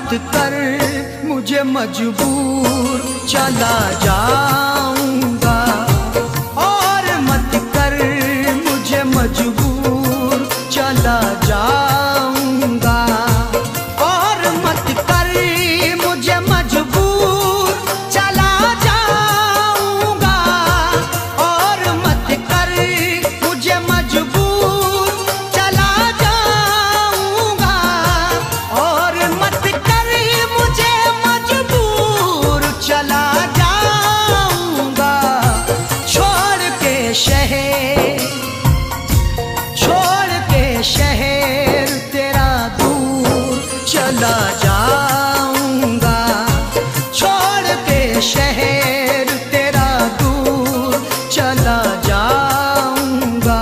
मत कर मुझे मजबूर, चला जाऊंगा। और मत कर मुझे मजबूर, चला जाऊंगा। और मत कर मुझे मजबूर, चला जाऊंगा। और मत कर मुझे मजबूर, चला जाऊंगा। और मत कर मुझे मजबूर, चला जाऊंगा। छोड़ के शहर, छोड़ के शहर तेरा दूर, चला जाऊंगा। छोड़ के शहर तेरा दूर, चला जाऊंगा।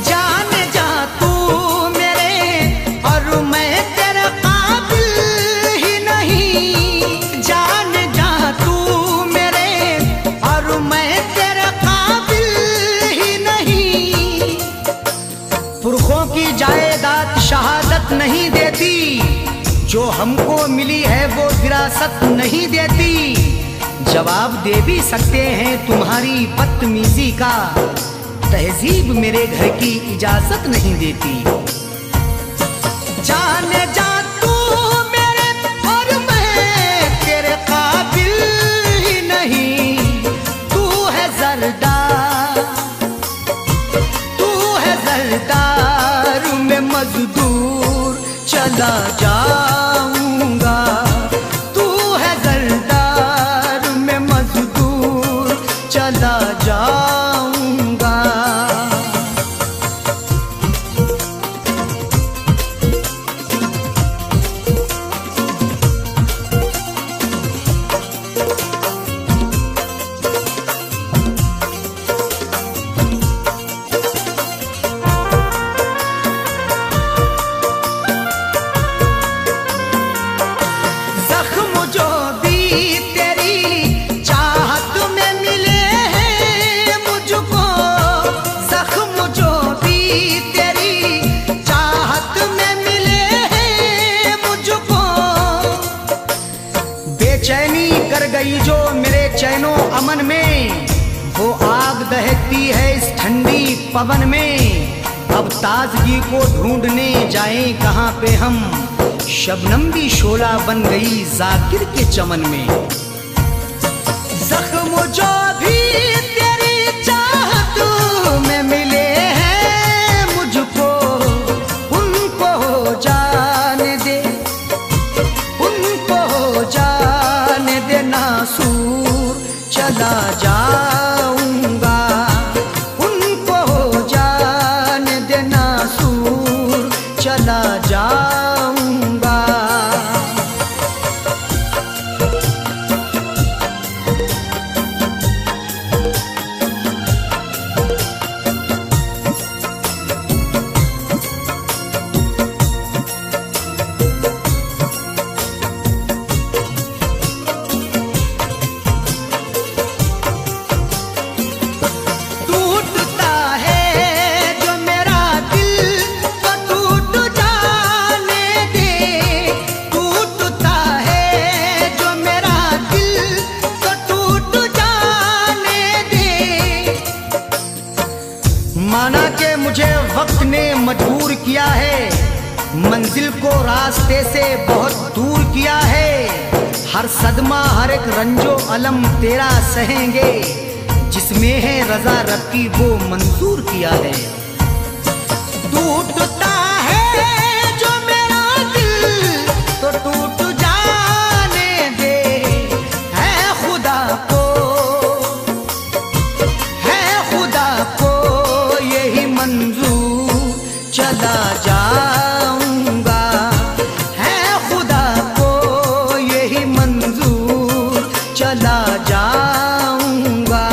जान जा तू मेरे और मैं तेरे काबिल ही नहीं। जान जा तू मेरे और मैं तेरे काबिल ही नहीं। पुरखों की जायदाद शहादत नहीं देती, जो हमको मिली है वो विरासत नहीं देती। जवाब दे भी सकते हैं तुम्हारी बदतमीजी का, तहजीब मेरे घर की इजाजत नहीं देती। जाने जा तू मेरे और मैं तेरे काबिल ही नहीं। तू है जरदार, तू है जरदार में मजदूर, चला जाऊंगा। तू है जरदार में मजदूर, चला जाऊंगा। जख्म जो भी तेरी चाहत में मिले हैं मुझको, जख्म जो भी तेरी चाहत में मिले हैं मुझको। बेचैनी कर गई जो मेरे चैनो अमन में, वो आग दहकती है इस ठंडी पवन में। अब ताजगी को ढूंढने जाएं कहाँ पे हम, शबनम भी शोला बन गई जाकिर के चमन में। जख्म जो भी तेरी चाहत में मिले हैं मुझको, उनको जाने दे, उनको जाने दे नासूर, चला जाऊंगा। उनको जाने दे नासूर, चला जाऊंगा। टूटता है जो मेरा दिल तो टूट जाने दे। टूटता है जो मेरा दिल तो टूट जाने दे। माना कि मुझे वक्त ने मजबूर किया है, मंजिल को रास्ते से बहुत दूर किया है। हर सदमा हर एक रंजो अलम तेरा सहेंगे, जिसमें है रजा रब की वो मंजूर किया है। टूटता है जो मेरा दिल तो टूट जाने दे। है खुदा को, है खुदा को यही मंजूर, चला जाऊंगा। है खुदा को यही मंजूर, चला जाऊंगा।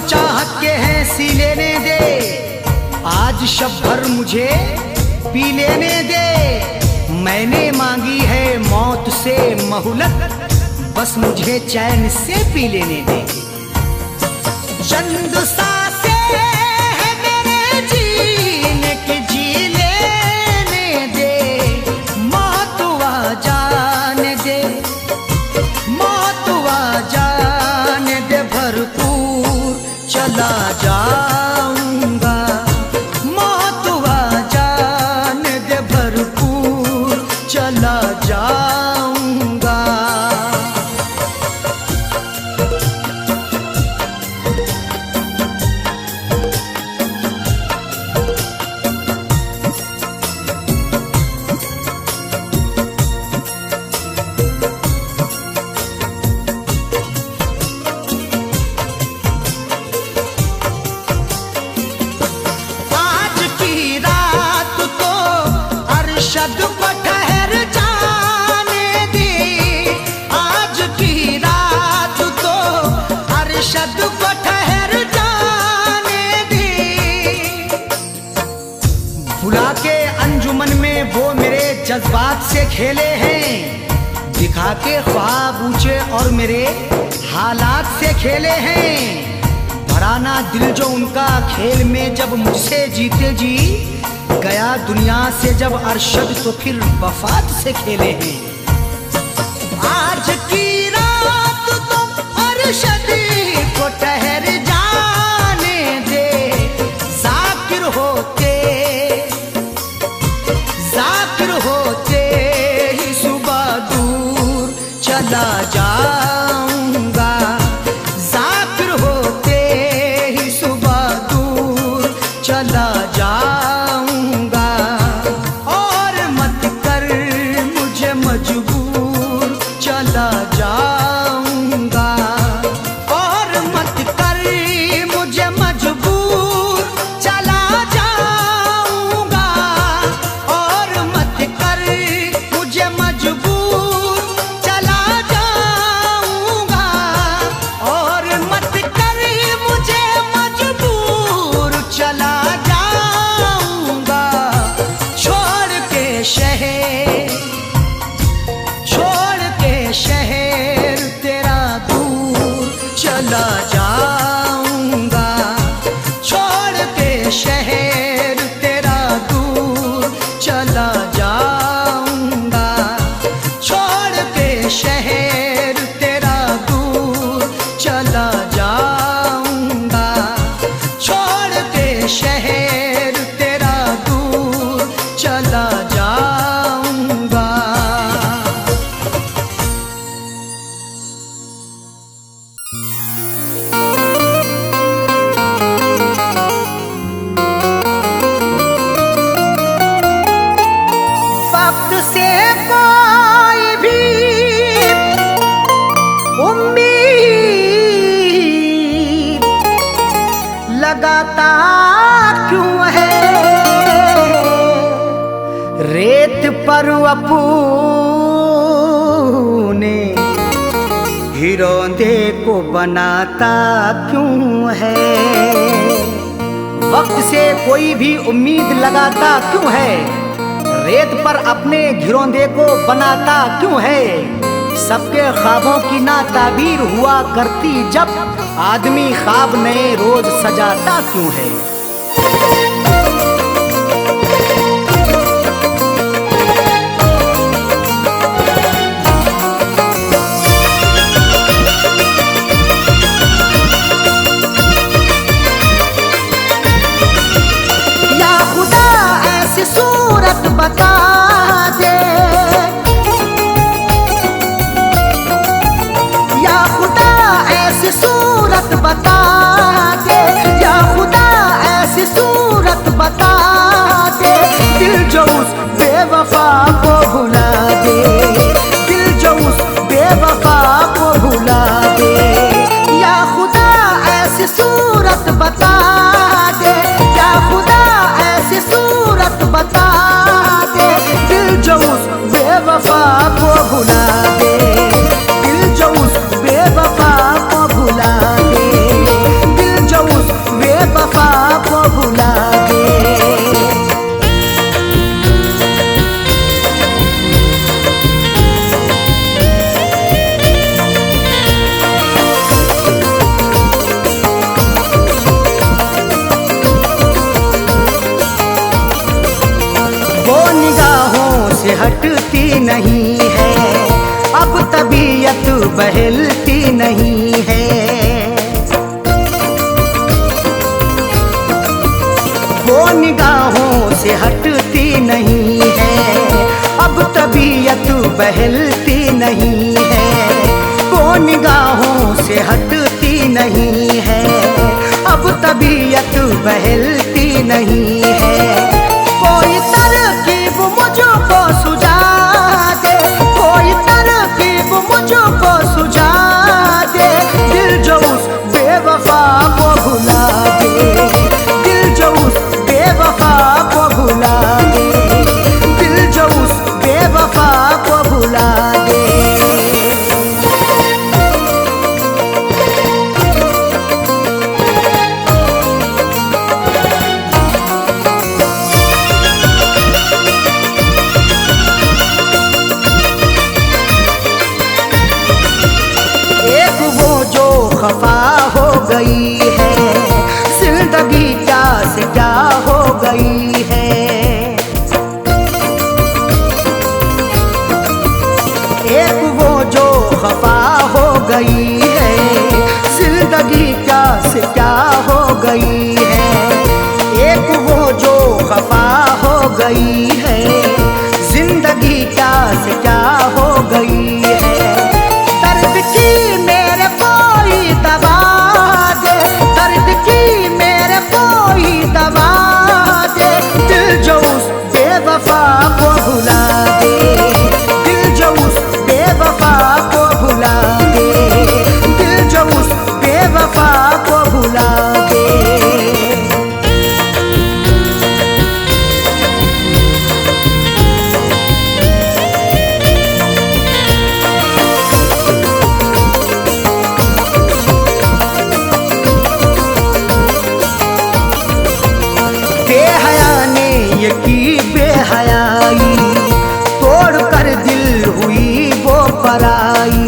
चाहत के हैं सी लेने दे, आज शब भर मुझे पी लेने दे। मैंने मांगी है मौत से मोहलत, बस मुझे चैन से पी लेने दे। चंद सांसें हैं मेरे जीने की, जी लेने दे। मौत आ जाने दे, मौत आ जाने दे, भरपूर चला जाऊंगा। मौत आ जाने दे, भरपूर चला जाऊंगा। अरशद को ठहर जाने दे, आज की रात तो अरशद को ठहर जाने दे। बुला के अंजुमन में वो मेरे जज्बात से खेले हैं, दिखा के ख्वाब ऊंचे और मेरे हालात से खेले हैं। भराना दिल जो उनका खेल में जब मुझसे जीते जी, गया दुनिया से जब अरशद तो फिर वफात से खेले हैं। आज की रात तो अरशद को ठहर जाने दे, जाकिर होते ही सुबह दूर चला जाऊंगा। जाकिर होते ही सुबह दूर चला जाऊंगा। और मत कर मुझे मजबूर, चला जाऊंगा। और मत कर मुझे मजबूर, चला जाऊंगा। और मत कर मुझे मजबूर, चला जाऊंगा। और मत कर मुझे मजबूर, चला जाऊंगा। छोड़ के शहर तेरा दूर चला जाऊंगा। छोड़ के शहर तेरा दूर चला जाऊंगा। छोड़ के शहर तेरा दूर चला जाऊंगा। छोड़ के शहर तेरा दूर चला जाऊंगा। वक्त से कोई भी उम्मीद लगाता क्यों है, रेत पर अपने हिरोंदे को बनाता क्यों है। वक्त से कोई भी उम्मीद लगाता क्यों है, रेत पर अपने घिरौंदे को बनाता क्यों है। सबके ख्वाबों की ना ताबीर हुआ करती जब, आदमी ख्वाब नए रोज सजाता क्यों है। या खुदा ऐसी सूरत बता दे, या खुदा ऐसी सूरत बता दे, या खुदा ऐसी सूरत बता दे। दिल जो उस बेवफा को भुला दे, दिल जो उस बेवफा को भुला दे। या खुदा ऐसी सूरत बता दे, या खुदा ऐसी सूरत बता दे। दिल जो उस बेवफा को भुला दे, दिल जो उस बेवफा को भुला दे। दिल जो तबीयत बहलती नहीं है। वो निगाहों से हटती नहीं है, अब तबीयत बहलती नहीं है। वो निगाहों से हटती नहीं है, अब तबीयत बहलती नहीं है। कोई तरकीब मुझको सुझा दे, कोई तरकीब मुझको सुझा दे, दिल जो उस बेवफा को भुला दे, दिल जो उस बेवफा को भुला दे, दिल जो उस बेवफा को भुला दे। एक वो जो खफा हो गई है, जिंदगी क्या से क्या हो गई है। एक वो जो खफा हो गई है, जिंदगी क्या से क्या हो गई है। एक वो जो खफा हो गई है, जिंदगी क्या से क्या हो गई है। दर्द की मेरे कोई दवा दे, दर्द की मेरे कोई दवा दे, दिल जो उस बेवफा को भुला दे, दिल जो उस बेवफा को भुला दे, दिल जो उस बेवफा को भुला दे। बेहया ने ये की बेहयाई, तोड़ कर दिल हुई वो पराई।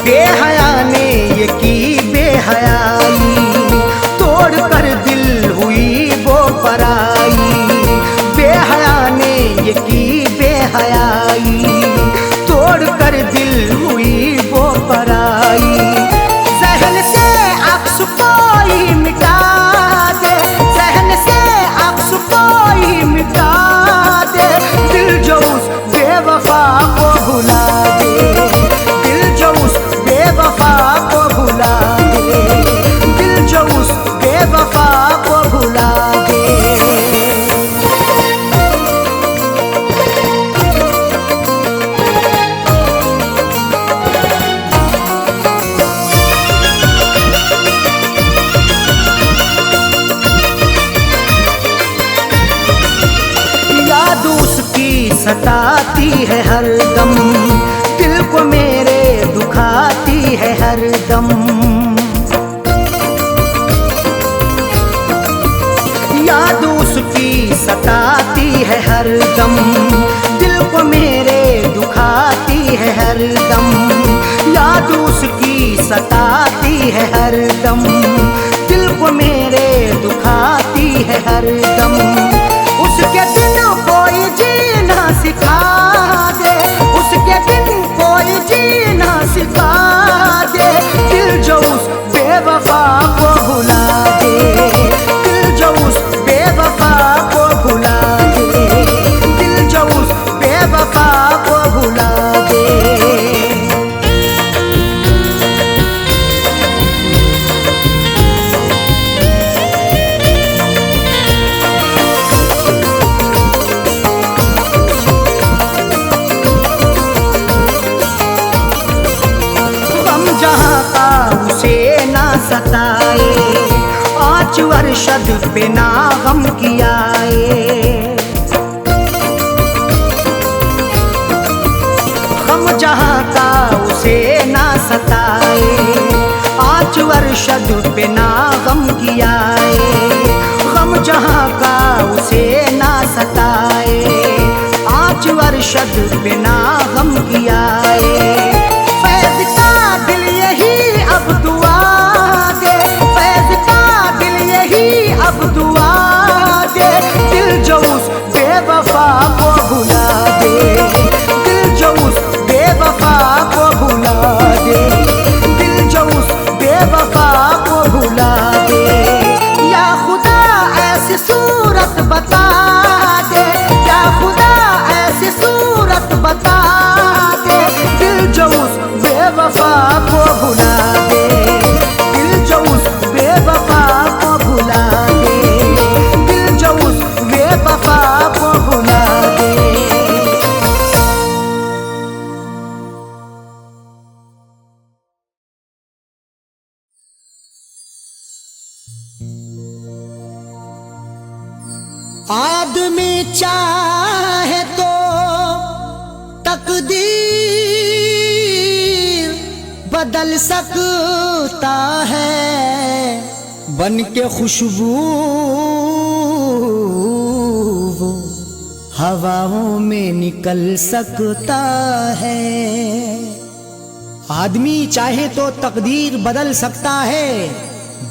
बेहया ने ये की बेहयाई, तोड़ कर दिल हुई वो पराई। बेहया ने ये की बेहयाई, तोड़ कर दिल हुई वो पराई। सहन से अक्स कोई मिटा दे, सहन से अक्स कोई मिटा दे, दिल जो उस बेवफा को भुला दे, दिल जो उस बेवफा को भुला दे, दिल जो उस बेवफा को भुला दे। याद उसकी सताती है हरदम, दिल को मेरे दुखाती है हरदम। याद उसकी सताती है हरदम, दिल को मेरे दुखाती है हरदम। याद उसकी सताती है हरदम, दिल को मेरे दुखाती है हरदम। उसके दिन कोई जीना सिखा दे, उसके दिन कोई जीना सिखा दे, दिल जो उस बेवफा को भुला दे, दिल जो उस बेवफा को भुला दे, दिल जो उस बेवफा को भुला दे। जहाँ का उसे ना सताए, आँच अरशद पे ना गम कियाए। गम जहाँ का उसे ना सताए, आँच अरशद पे ना गम कियाए। गम जहाँ का उसे ना सताए, आँच अरशद पे ना गम कियाए। फैज़ का दिल यही अब दुआ दे, फैज़ का दिल यही अब दुआ दे, दिल जो उस बेवफा को भूल बदल सकता है बन के खुशबू वो हवाओं में निकल सकता है। आदमी चाहे तो तकदीर बदल सकता है,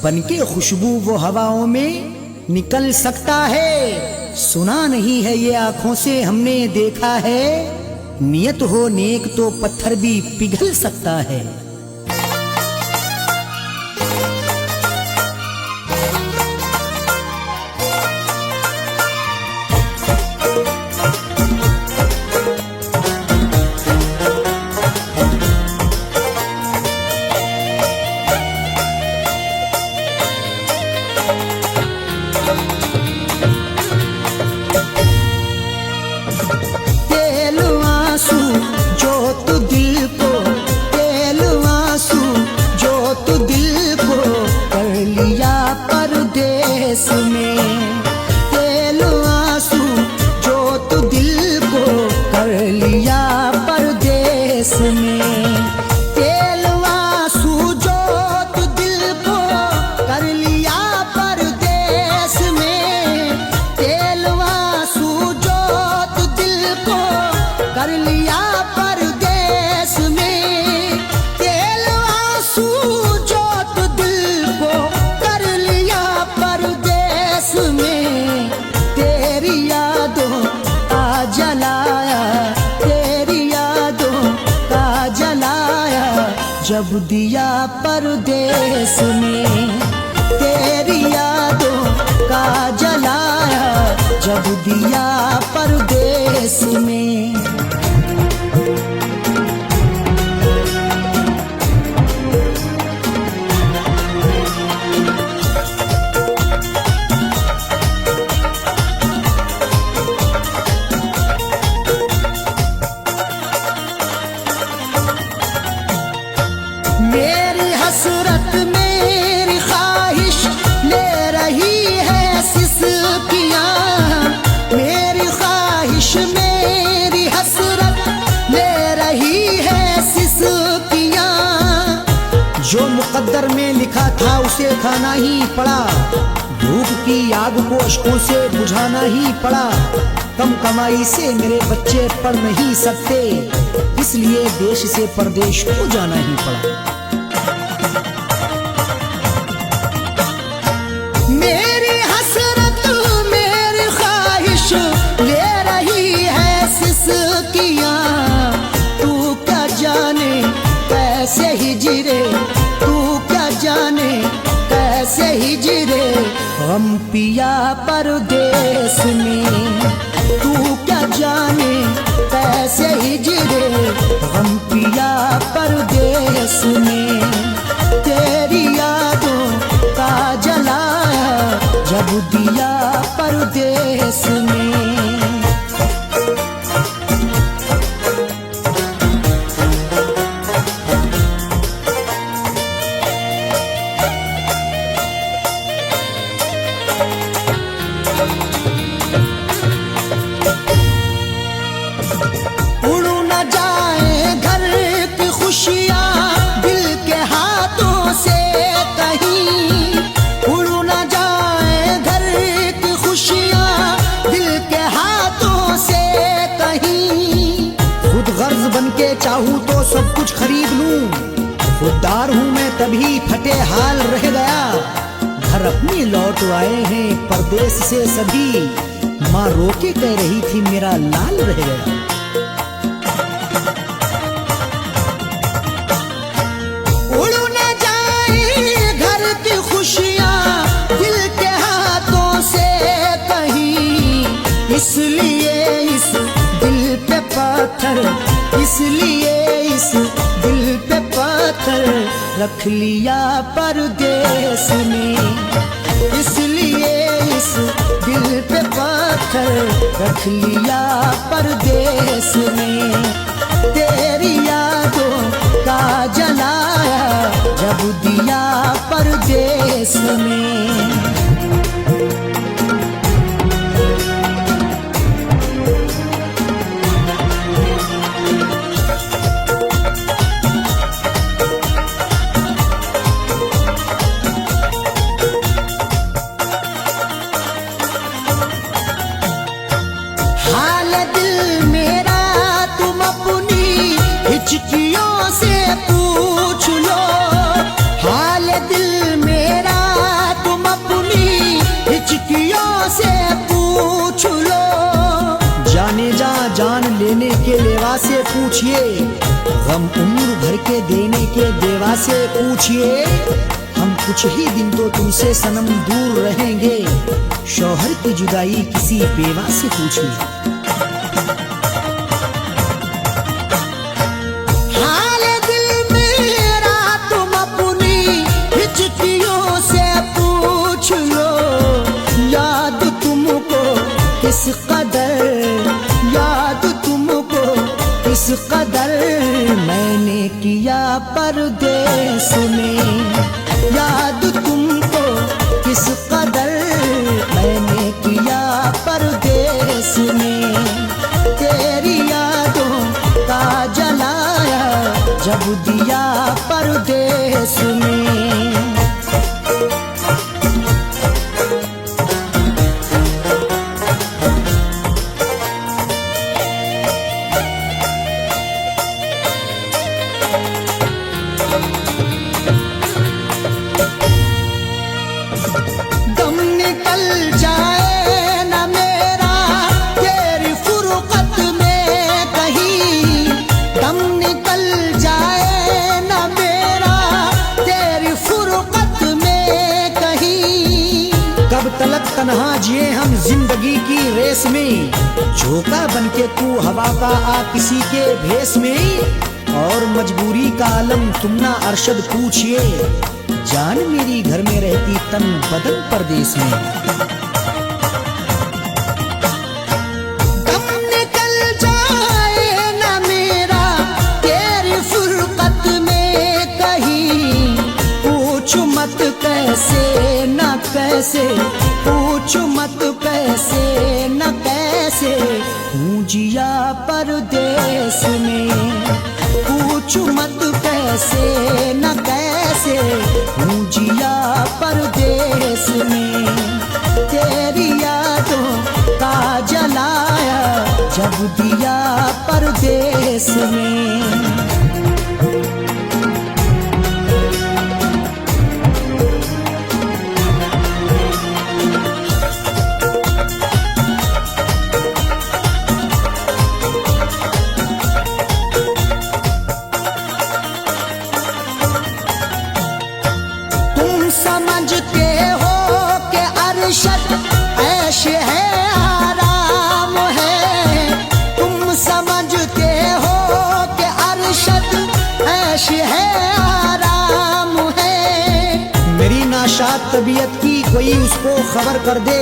बन के खुशबू वो हवाओं में निकल सकता है। सुना नहीं है ये आंखों से हमने देखा है, नियत हो नेक तो पत्थर भी पिघल सकता है। जब दिया परदेस में तेरी यादों का जलाया, जब दिया परदेस में। मेरी हसरत मेरी ख्वाहिश ले रही है सिसकियाँ, मेरी ख्वाहिश मेरी हसरत ले रही है सिसकियाँ। जो मुकद्दर में लिखा था उसे खाना ही पड़ा, भूख की आग को अश्कों से बुझाना ही पड़ा। कम कमाई से मेरे बच्चे पढ़ नहीं सकते, इसलिए देश से परदेश को जाना ही पड़ा। मेरी हसरत मेरी ख्वाहिश ले रही है सिसकियाँ, तू क्या जाने कैसे हिजरे, तू क्या जाने कैसे हिजरे गम पिया परदेस में। तू क्या जाने कैसे हिजरे गम पिया परदेस में। तेरी यादों का जलाया जब दिया परदेस में। चाहूं तो सब कुछ खरीद लूं, खुददार हूं मैं तभी फटे हाल रह गया। घर अपनी लौट आए हैं परदेस से सभी, माँ रोके कह रही थी मेरा लाल रह गया। उड़ न जाए घर की खुशियाँ दिल के हाथों से कहीं, इसलिए इस दिल पे पत्थर, इसलिए इस दिल पे पत्थर रख लिया परदेस में। इसलिए इस दिल पे पत्थर रख लिया परदेस में। तेरी यादों का जलाया जब दिया परदेस में। के लेवा से पूछिए, गम उम्र भर के देने के देवा से पूछिए। हम कुछ ही दिन तो तुमसे सनम दूर रहेंगे, शौहर की जुदाई किसी बेवा से पूछिए। हाल दिल मेरा तुम अपनी हिचकियों से पूछ लो, याद तुमको किस कदर, याद तुमको किस कदर मैंने किया परदेस में, याद तुमको किस कदर मैंने किया परदेस में। तेरी यादों का जलाया जब दिया परदेस में। तन्हा जिए हम जिंदगी की रेस में, झोंका बनके तू हवा का आ किसी के भेस में। और मजबूरी का आलम तुम ना अरशद पूछिए, जान मेरी घर में रहती तन बदन परदेस में। दम निकल जाए ना मेरा तेरी फुरकत में कहीं, पूछ मत कैसे न कैसे, पूछ मत कैसे न कैसे हूँ जिया परदेस में। पूछ मत कैसे न कैसे हूँ जिया परदेस में। तेरी यादों का जलाया जब दिया परदेस में। समझते हो कि अरशद ऐश है आराम है, तुम समझते हो कि अरशद ऐश है आराम है। मेरी नाशाद तबीयत की कोई उसको खबर कर दे,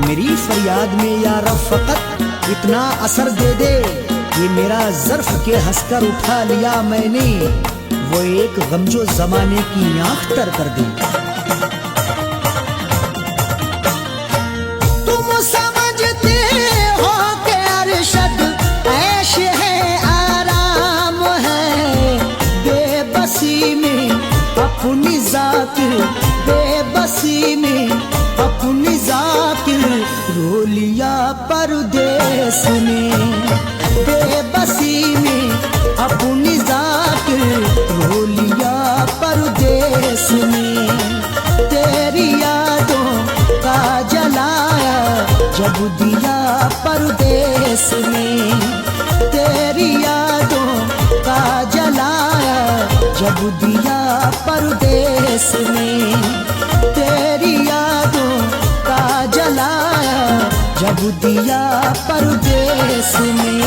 मेरी फरियाद में या रब फकत इतना असर दे दे। ये मेरा ज़र्फ के हंसकर उठा लिया मैंने, वो एक गम जो जमाने की आँख तर कर दे। तुम समझते हो कि अरशद ऐश है आराम है, बेबसी में अपनी जाकिर, बेबसी में अपनी जाकिर रो लिया परदेस में। बेबसी में अपनी जाकिर रो लिया परदेस में। तेरी यादों का जलाया जब दिया परदेस में। तेरी यादों का जलाया जब दिया परदेस में। तेरी यादों का जलाया जब दिया परदेस में।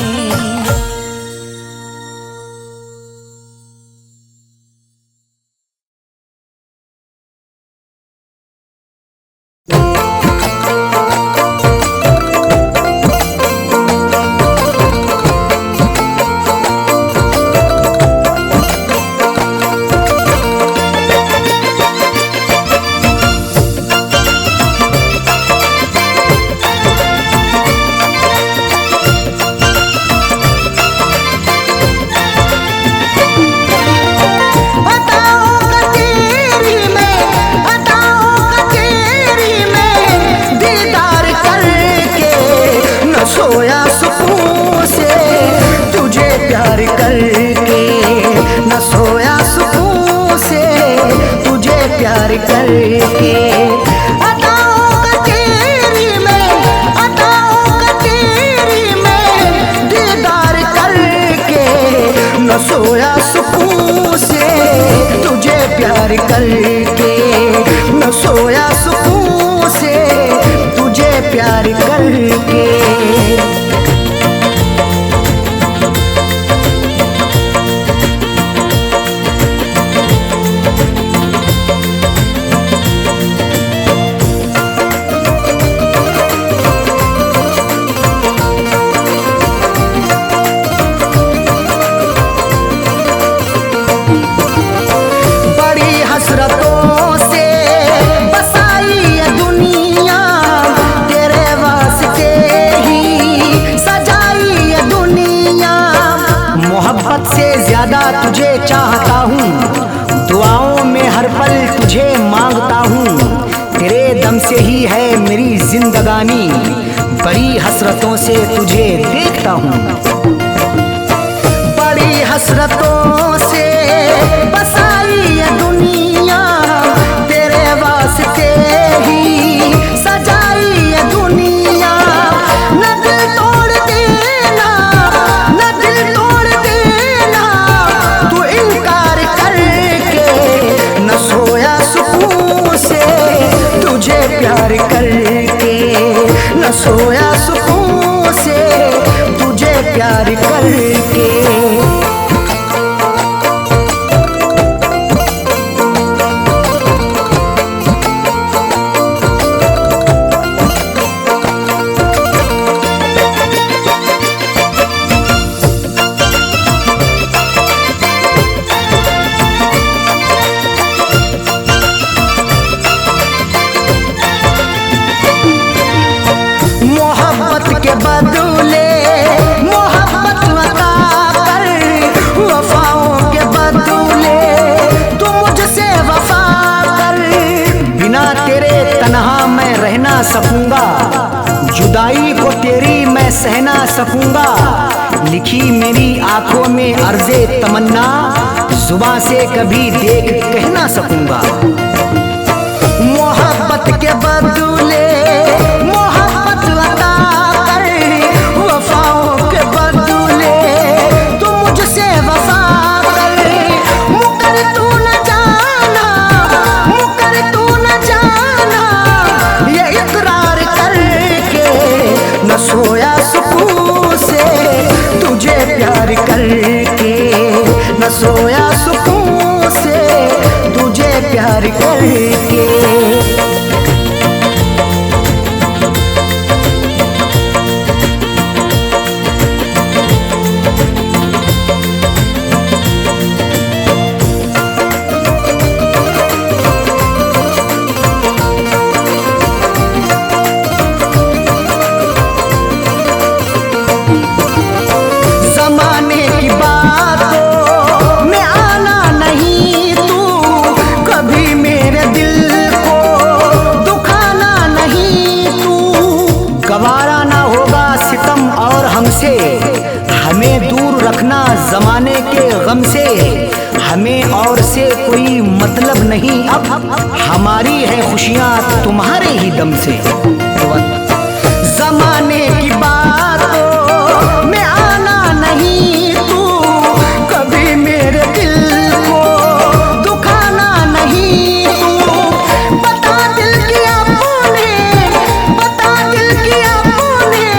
करके अदाओं का तेरी में, अदाओं का तेरी में दीदार न सोया सुकून से तुझे प्यार करके, न सोया सुकून से तुझे प्यार करके। हसरतों से बसाई ये दुनिया, तेरे वास्ते ही सजाई ये दुनिया। मोहब्बत से ज्यादा तुझे चाहता हूँ, दुआओं में हर पल तुझे मांगता हूँ। तेरे दम से ही है मेरी जिंदगानी, बड़ी हसरतों से तुझे देखता हूँ। बड़ी हसरतों से बसाई ये दुनिया, तेरे वास्ते ही सजाई ये दुनिया। न दिल तोड़ देना, न दिल तोड़ देना तू इनकार करके, न सोया सुकून से तुझे प्यार करके, न सोया सुकून से तुझे प्यार करके। मोहब्बत के बदले मोहब्बत अता कर, वफाओं के बदले तू मुझसे वफा कर। बिना तेरे तन्हा मैं रह ना सकूंगा, जुदाई को तेरी मैं सह ना सकूंगा। लिखी मेरी आंखों में अर्ज़े तमन्ना, जुबां से कभी देख कह ना सकूंगा। मोहब्बत के बदले मोहब्बत अता कर, वफाओं के बदले तू मुझसे वफा कर। मुकर तू न जाना, मुकर तू न जाना ये इकरार करके, न सोया सुकून से तुझे प्यार करके, न सोया सुकून से तुझे प्यार करके। जमाने की बातों में आना नहीं तू, कभी मेरे दिल को दुखाना नहीं तू। गवारा ना होगा सितम और हमसे, हमें दूर रखना जमाने के गम से। हमें और से कोई मतलब नहीं अब, हमारी है खुशियाँ तुम्हारे ही दम से। जमाने की बातों में आना नहीं तू, कभी मेरे दिल को दुखाना नहीं तू। बता दिल किया तूने, बता दिल किया तूने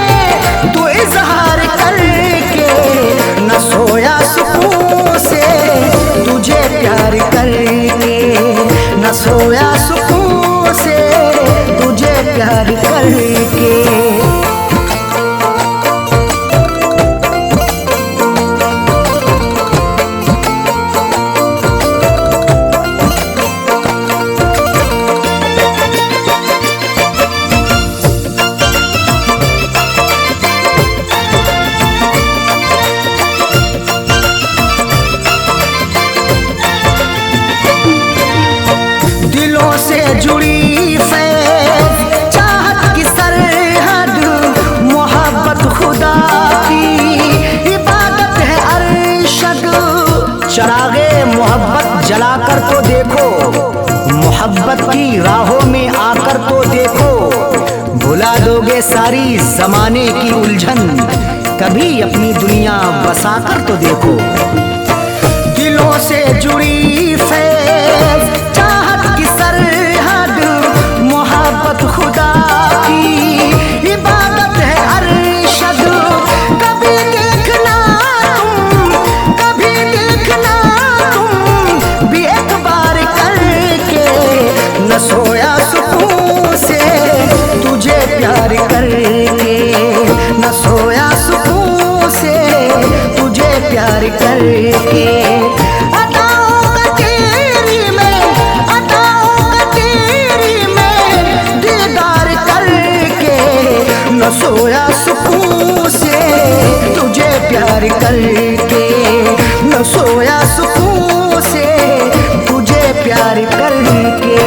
तू इजहार करके, न सोया सुकून से तुझे प्यार करके, न सोया सुकून से तुझे प्यार करके। दिलों से जुड़ी फैज़ चाहत की सरहद, मोहब्बत खुदा की इबादत है अरशद। चरागे मोहब्बत जलाकर तो देखो, मोहब्बत की राहों में आकर तो देखो। भुला दोगे सारी जमाने की उलझन, कभी अपनी दुनिया बसाकर तो देखो। दिलों से जुड़ी फैज़ चाहत की सरहद मोहब्बत खुदा की इबादत है अरशद। कभी देखना तुम भी एक बार करके, न सोया सुकून से तुझे प्यार करके, न सोया सुकून से तुझे प्यार करके। अताओं का तेरी में दीदार करके, न सोया सुकून से तुझे प्यार करके, न सोया सुकून से तुझे प्यार करके।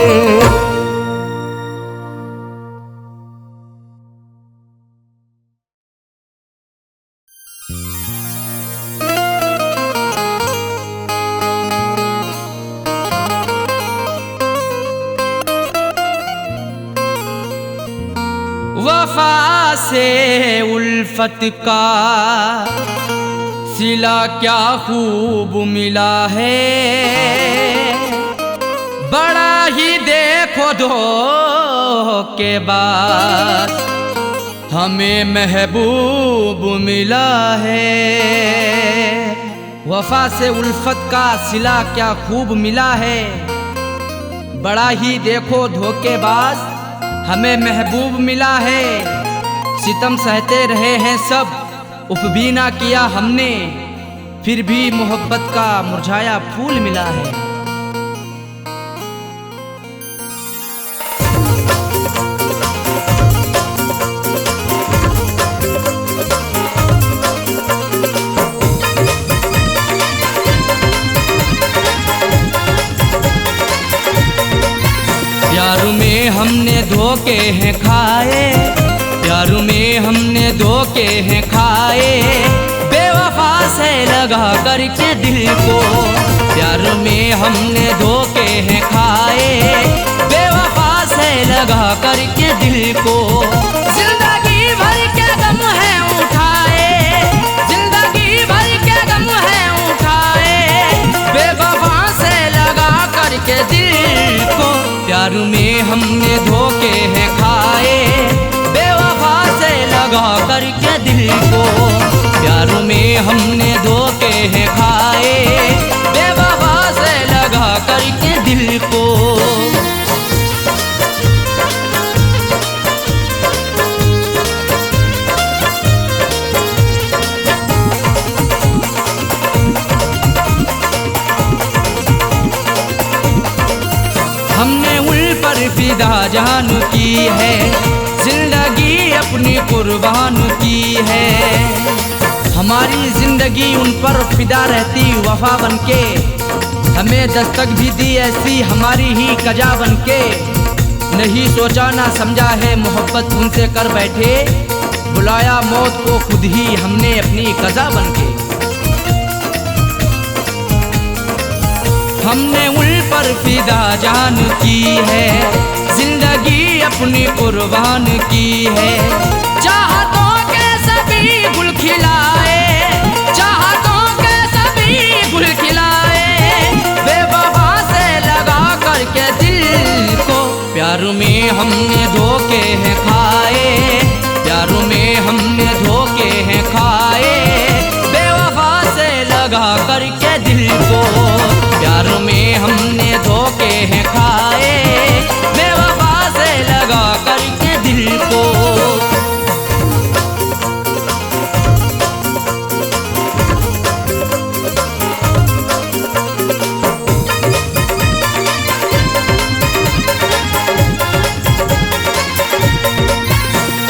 वफा से उल्फत का सिला क्या खूब मिला है, बड़ा ही देखो धोखे बाद हमें महबूब मिला है। वफा से उल्फत का सिला क्या खूब मिला है, बड़ा ही देखो धोखेबाज हमें महबूब मिला है। सितम सहते रहे हैं सब, उफ भी ना किया हमने, फिर भी मोहब्बत का मुरझाया फूल मिला है। प्यार में हमने धोखे हैं खाए, प्यार में हमने धोखे हैं खाए, बेवफा से लगा करके दिल को। प्यार में हमने धोखे हैं खाए, बेवफा से लगा करके दिल को। जिंदगी भर के गम है उठाए, जिंदगी भर के गम है उठाए, बेवफा से लगा करके दिल को। प्यार में हमने धोखे हैं खाए, बेवफा से लगा करके दिल को। प्यार में हमने धोखे हैं खाए, बेवफा से लगा करके दिल को। हमने उन पर फिदा जान की है, जिंदगी अपनी कुर्बान की है। हमारी जिंदगी उन पर फिदा रहती वफा बनके, हमें दस्तक भी दी ऐसी हमारी ही कजा बनके। नहीं सोचा ना समझा है मोहब्बत उनसे कर बैठे, बुलाया मौत को खुद ही हमने अपनी कजा बनके। हमने उन पर फिदा जान की है, जिंदगी अपनी कुर्बान की है। चाहतों के सभी गुल खिलाए, चाहतों के सभी गुल खिलाए, बेवफा से लगा करके दिल को। प्यार में हमने धोखे हैं खाए, प्यार में हमने धोखे हैं खाए, बेवफा से लगा करके दिल को। प्यार में हमने धोखे हैं खाए, बेवफा से लगा करके दिल को।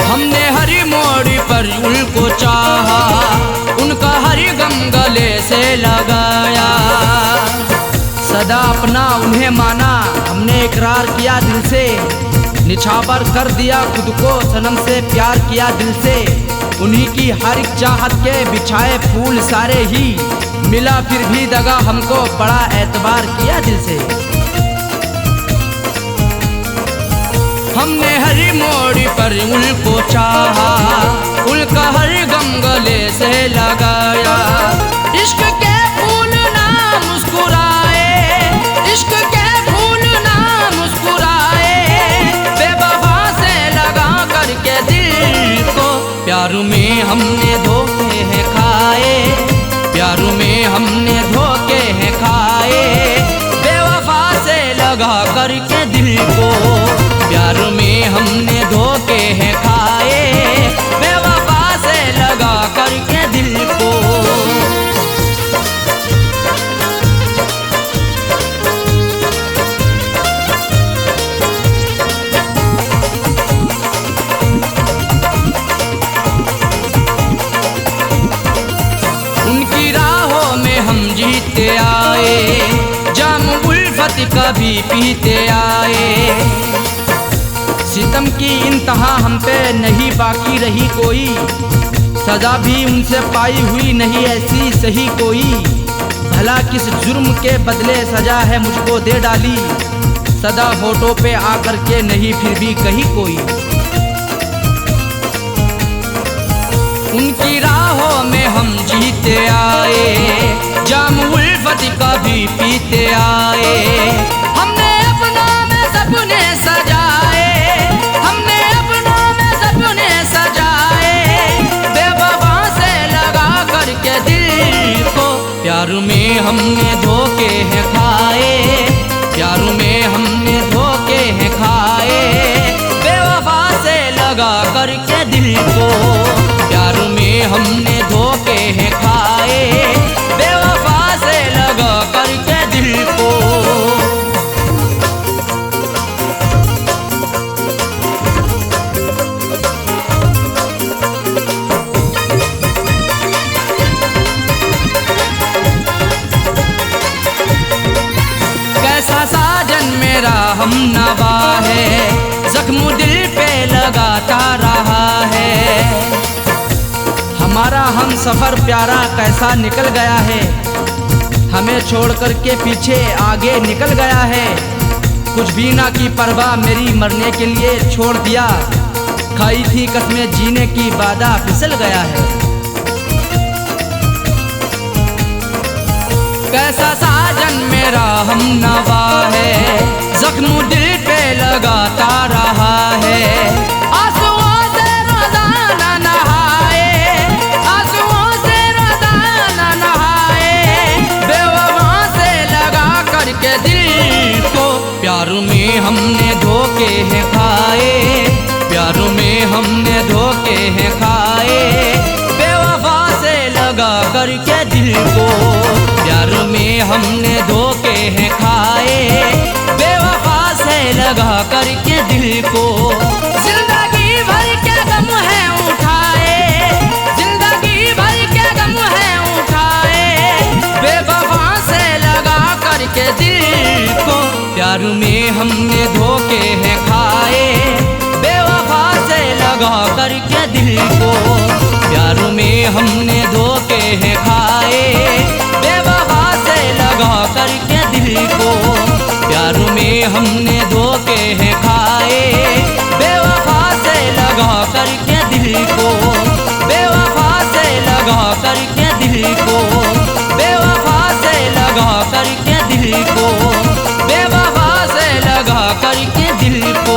हमने हर मोड़ पर उनको चाहा, उनका हर गम गले से लगाया। सदा अपना उन्हें माना, हमने इकरार किया दिल से, निछावर कर दिया खुद को सनम से, प्यार किया दिल से। उन्हीं की हर एक चाहत के बिछाए फूल सारे ही, मिला फिर भी दगा हमको, बड़ा एतबार किया दिल से। हमने हर मोड़ पर उनको चाहा, उनका हर गम गले से लगाया। इश्क के फूल ना मुस्कुराए, प्यार में हमने धोखे हैं खाए, बेवफा से लगा करके दिल को। प्यार में हमने धोखे हैं खाए, बेवफा से लगा करके दिल को। उनकी राहों में हम जीते आए, जाम उल्फत कभी पीते आए। सितम की इंतहा हम पे नहीं बाकी रही कोई, सजा भी उनसे पाई हुई नहीं ऐसी सही कोई। भला किस जुर्म के बदले सजा है मुझको दे डाली, सदा होठों पे आकर के नहीं फिर भी कही कोई। उनकी राहों में हम जीते आए, जाम उल्फत कभी पीते आए। हमने अपनों में सपने सजाए, हमने अपनों में सपने सजाए, बेवफा से लगा करके दिल को। प्यार में हमने धोखे हैं खाए, प्यार में हमने धोखे हैं खाए, बेवफा से लगा करके दिल को। प्यार में हमने धोखे हैं खाए, बेवफा से लगा करके दिल को। कैसा साजन मेरा हमनवा है, जख्म दिल पे लगाता रहा है। हमारा हम सफर प्यारा कैसा निकल गया है, हमें छोड़ कर के पीछे आगे निकल गया है। कुछ भी ना की परवाह मेरी मरने के लिए छोड़ दिया, खाई थी कसमें जीने की वादा फिसल गया है। कैसा साजन मेरा हमनवा है, जख्म दिल पे लगाता रहा है। आंसुओं से रोजाना नहाए, आंसुओं से रोजाना नहाए, बेवफा से लगा करके दिल को। प्यार में हमने धोखे हैं खाए, प्यार में हमने धोखे हैं खाए, बेवफा से लगा करके दिल को। प्यार में हमने धोखे हैं खाए, बेवफा से लगा करके दिल को। जिंदगी भर के गम है उठाए, जिंदगी भर के गम है उठाए, बेवफा से लगा करके दिल को। प्यार में हमने धोखे हैं खाए, बेवफा से लगा करके दिल को। प्यार में हमने धोखे हैं खाए, बेवफा से लगा करके दिल को। प्यार में हमने धोखे हैं खाए, बेवफा से लगा करके दिल को। बेवफा से लगा करके दिल को, बेवफा से लगा करके दिल को, बेवफा से लगा करके दिल को।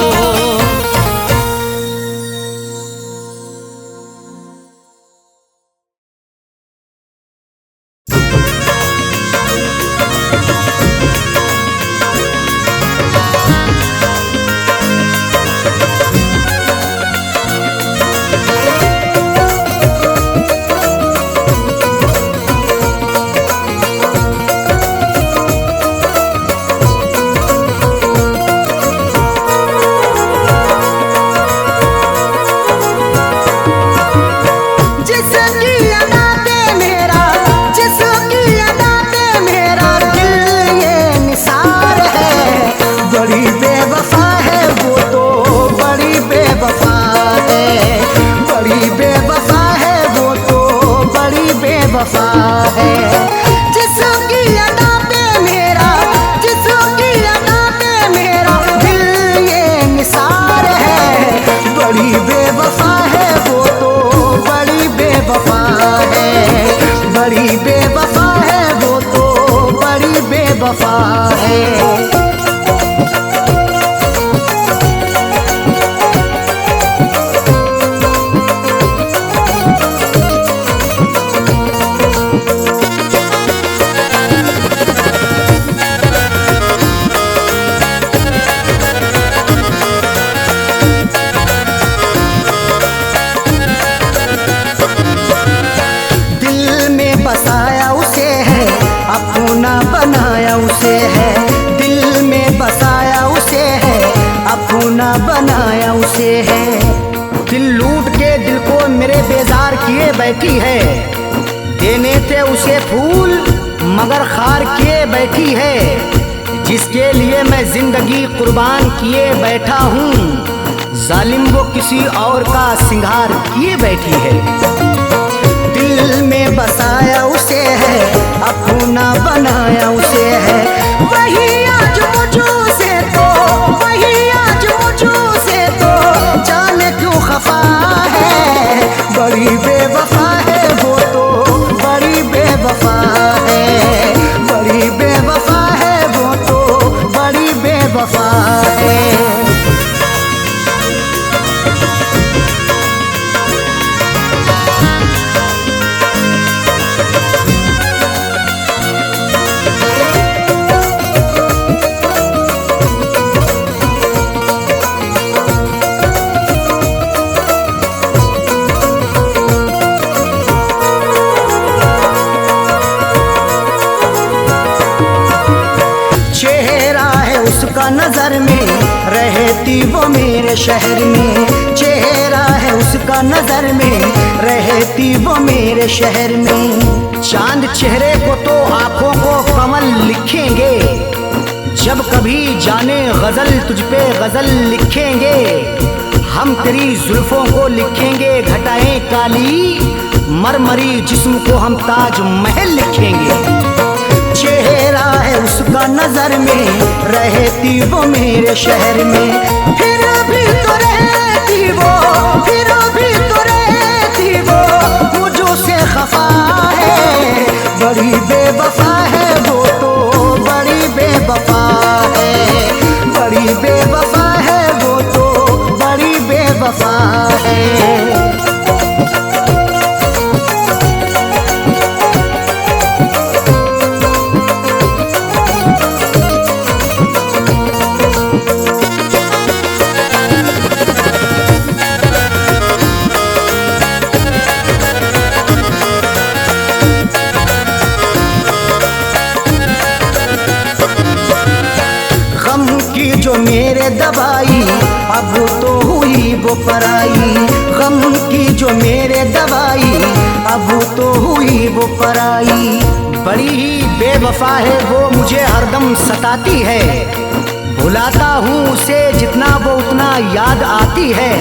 वफा है जिसकी अदा पे मेरा, जिसकी अदा पे मेरा दिल ये निसार है। बड़ी बेवफा है वो तो बड़ी बेवफा है, बड़ी बेवफा है वो तो बड़ी बेवफा है। बसाया उसे है, अपना बनाया उसे है। दिल में बसाया उसे है, अपना बनाया उसे है। दिल लूट के दिल को मेरे बेजार किए बैठी है। देने थे उसे फूल मगर खार किए बैठी है। जिसके लिए मैं जिंदगी कुर्बान किए बैठा हूँ, जालिम वो किसी और का सिंगार किए बैठी है। दिल में बसाया उसे है, अपना बनाया उसे है। वही आज मुझसे तो, वही आज मुझसे तो जाने क्यों खफा है। बड़ी बेवफा है वो तो, बड़ी बेवफा है, बड़ी बेवफा है वो तो, बड़ी बेवफा है। नजर में रहती वो मेरे शहर में। चेहरा है उसका नजर में रहती वो मेरे शहर में। चांद चेहरे को तो आंखों को कमल लिखेंगे, जब कभी जाने गजल तुझ पे गजल लिखेंगे। हम तेरी जुल्फों को लिखेंगे घटाएं काली, मरमरी जिस्म को हम ताज महल लिखेंगे। चेहरा है उसका नजर में रहती वो मेरे शहर में। फिर भी तो रहती वो, फिर भी तो रहती वो मुझों से खफा है। बड़ी बेवफा है वो तो, बड़ी बेवफा है, बड़ी बेवफा है वो तो, बड़ी बेवफा है। जो मेरे दवाई अब तो हुई वो पराई। गम की जो मेरे दवाई अब तो हुई वो पराई। बड़ी ही बेवफा है वो, मुझे हरदम सताती है। भुलाता हूँ उसे जितना वो उतना याद आती है।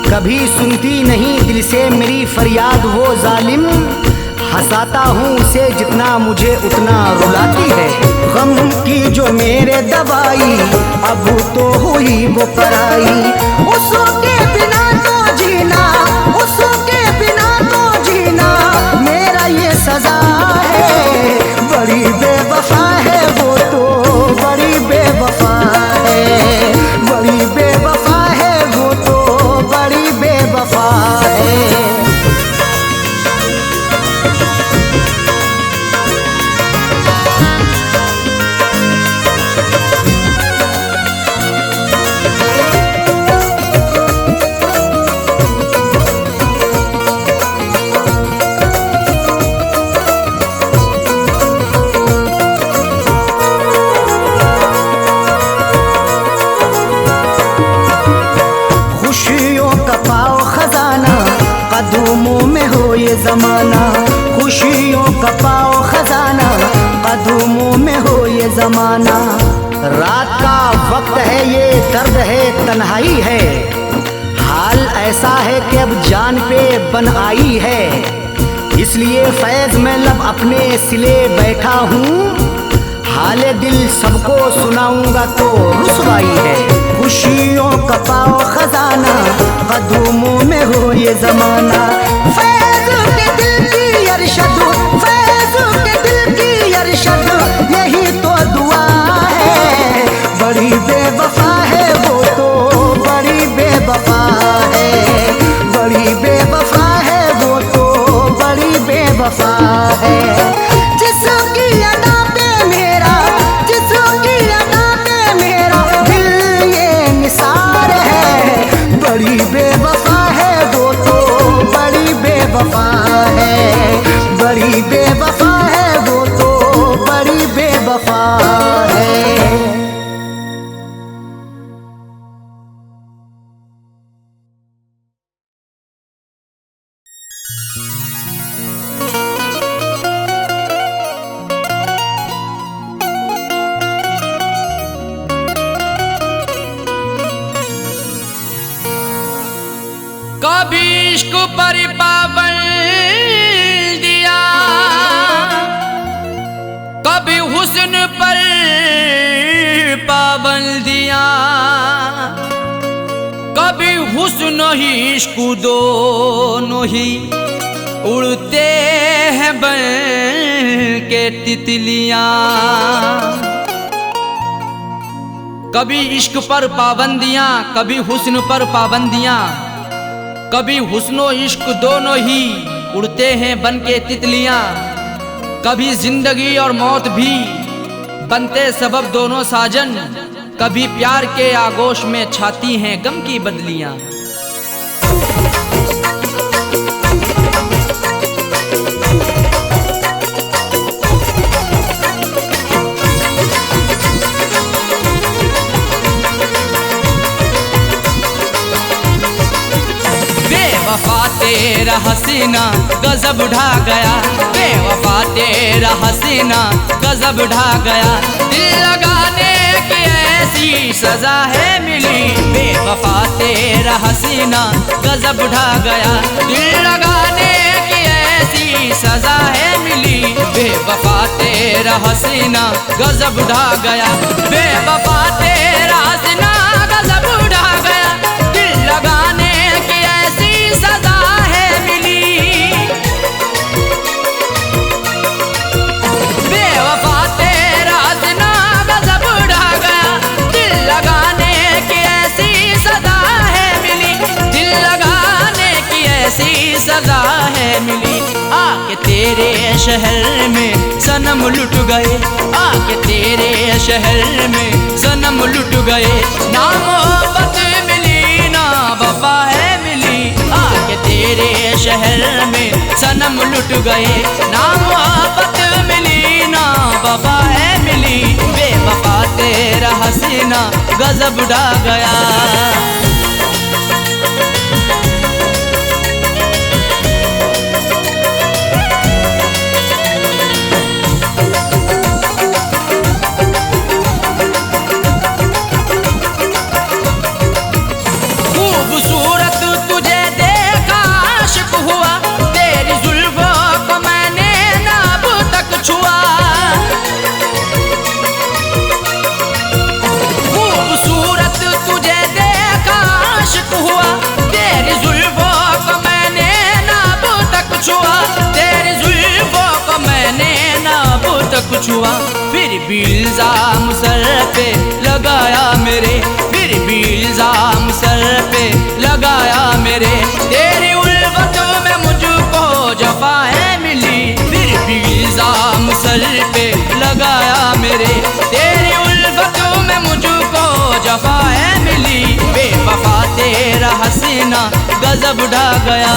कभी सुनती नहीं दिल से मेरी फरियाद वो जालिम। हंसाता हूँ उसे जितना मुझे उतना रुलाती है। गम की जो मेरे दवाई अब तो हुई वो पराई। उसके बिना तो जीना, उसके बिना तो जीना मेरा ये सजा है। बड़ी बेवफा है वो तो, बड़ी बेवफा है, बड़ी बेवफा है वो तो, बड़ी बेवफा है। कदमों में हो ये जमाना, खुशियों का पाओ खजाना। कदमों में हो ये जमाना। रात का वक्त है, ये दर्द है, तन्हाई है। हाल ऐसा है कि अब जान पे बन आई है। इसलिए फैज में लब अपने सिले बैठा हूँ। हाले दिल सबको सुनाऊंगा तो रुसवाई है। खुशियों का पाओ खजाना, कदमों में हो ये जमाना। फैज के दिल की अरशद, फैज के दिल की अरशद, यही तो दुआ है। बड़ी बेवफा है वो तो, बड़ी बेवफा है, बड़ी बेवफा है वो तो, बड़ी बेवफा है। जिसकी अदा पे मेरा, जिसकी अदा पे मेरा दिल ये निसार है। बड़ी बेवफा है वो तो, बड़ी बेवफा है, बड़ी पर पाबंदियां, कभी हुस्न ही इश्क दोनों ही उड़ते हैं बन के तितलियां। कभी इश्क पर पाबंदियां, कभी हुस्न पर पाबंदियां, कभी हुस्नो इश्क दोनों ही उड़ते हैं बन के तितलियां। कभी जिंदगी और मौत भी बनते सबब दोनों साजन, कभी प्यार के आगोश में छाती हैं गम की बदलियां। बेवफा तेरा हसीना गजब ढा गया, बेवफा तेरा हसीना गजब ढा गया। दिल लगाने की ऐसी सजा है मिली, बेवफा तेरा हसीना गजब ढा गया। दिल लगाने की ऐसी सजा है मिली, बेवफा तेरा हसीना गजब ढा गया। बेवफा तेरा हसीना गजब ढा गया, दिल लगाने की ऐसी सजा है मिली। बेवफा तेरा हसीना गजब ढा गया, दिल लगाने की ऐसी सजा है मिली, दिल लगाने की ऐसी सजा है मिली। आके तेरे शहर में सनम लुट गए, आके तेरे शहर में सनम लुट गए। ना मोहब्बत मिली ना वफा है मिली, आके तेरे शहर में सनम लुट गए। ना मोहब्बत मिली ना वफा है मिली, बेवफा तेरा हसीना गजब ढा गया। खूबसूरत तुझे देखा आशिक हुआ, तेरी जुल्फों को मैंने ना अब तक छुआ। खूबसूरत तुझे देखा आशिक हुआ, तेरी जुल्फों को मैंने ना अब तक छुआ, तेरी जुल्फों को मैंने ना अब तक छुआ। फिर भी इल्जाम सर पे लगाया मेरे, फिर भी इल्जाम सर पे लगाया मेरे। तेरी उल्फतों में मुझको जफाएं मिली, फिर भी इल्जाम सर पे लगाया मेरे। तेरी उल्फतों में मुझको जफाएं मिली, बेवफा तेरा हसीना गजब ढा गया।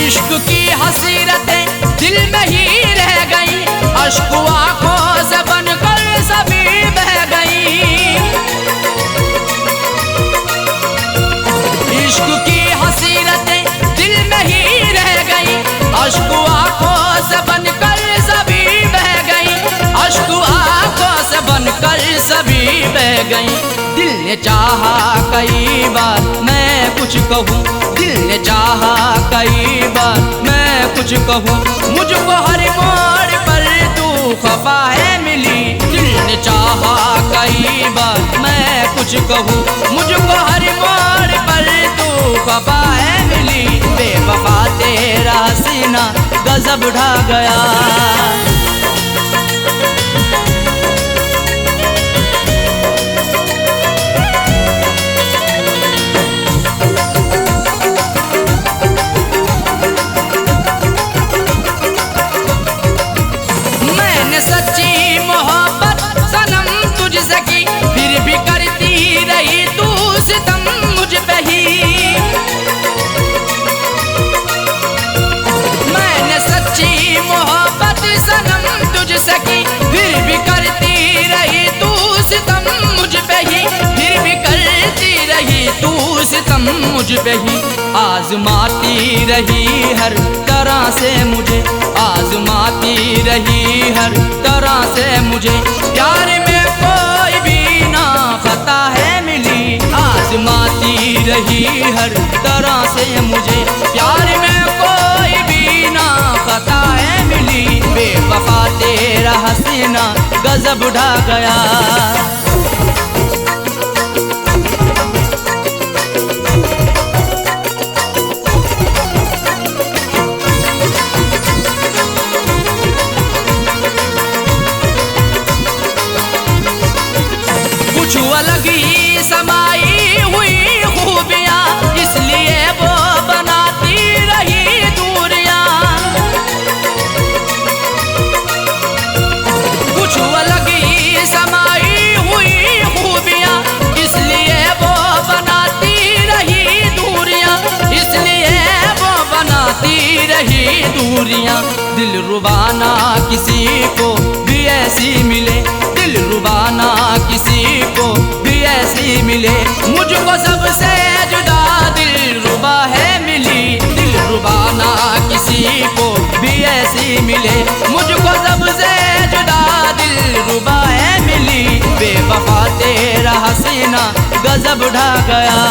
इश्क की हसीरतें दिल में ही रह गई, अश्क आंखों से बनकर सभी बह गई। इश्क की हसीरतें दिल में ही रह गई, अश्क आंखों से बनकर सभी बह गई, अश्क आंखों से बनकर सभी बह गई। दिल ने चाहा कई बार मैं कुछ कहूँ, दिल ने चाहा कई बार मैं कुछ कहूँ, मुझको हर मोड़ पर तू खफा है मिली। दिल ने चाहा कई बार मैं कुछ कहूँ, मुझको हर मोड़ पर तू खफा है मिली, बेवफा तेरा हसीना गजब ढा गया। सच्ची मोहब्बत सनम तुझसे की, फिर भी करती रही तू सितम मुझ पे ही। मैंने सच्ची मोहब्बत सनम तुझसे की, फिर भी करती रही तू सितम मुझ पे ही, फिर भी करती रही तू सितम मुझ पे ही। आजमाती रही हर तरह से मुझे, आजमाती रही हर हर तरह से मुझे, प्यार में कोई भी ना खता है मिली, आजमाती रही हर तरह से मुझे, प्यार में कोई भी ना खता है मिली, बेवफा तेरा हसीना गजब ढा गया। कुछ अलग ही समाई हुई खूबियाँ, इसलिए वो बनाती रही दूरियाँ, कुछ अलग ही समाई हुई खूबियाँ, इसलिए वो बनाती रही दूरियाँ, इसलिए वो बनाती रही दूरियाँ। दिल रुबाना किसी को भी ऐसी मिले, दिल रुबाना किसी को भी ऐसी मिले, मुझको सबसे जुदा दिल रुबा है मिली, दिल रुबाना किसी को भी ऐसी मिले, मुझको सबसे जुदा दिल रुबा है मिली, बेवफा तेरा हसीना गजब ढा गया।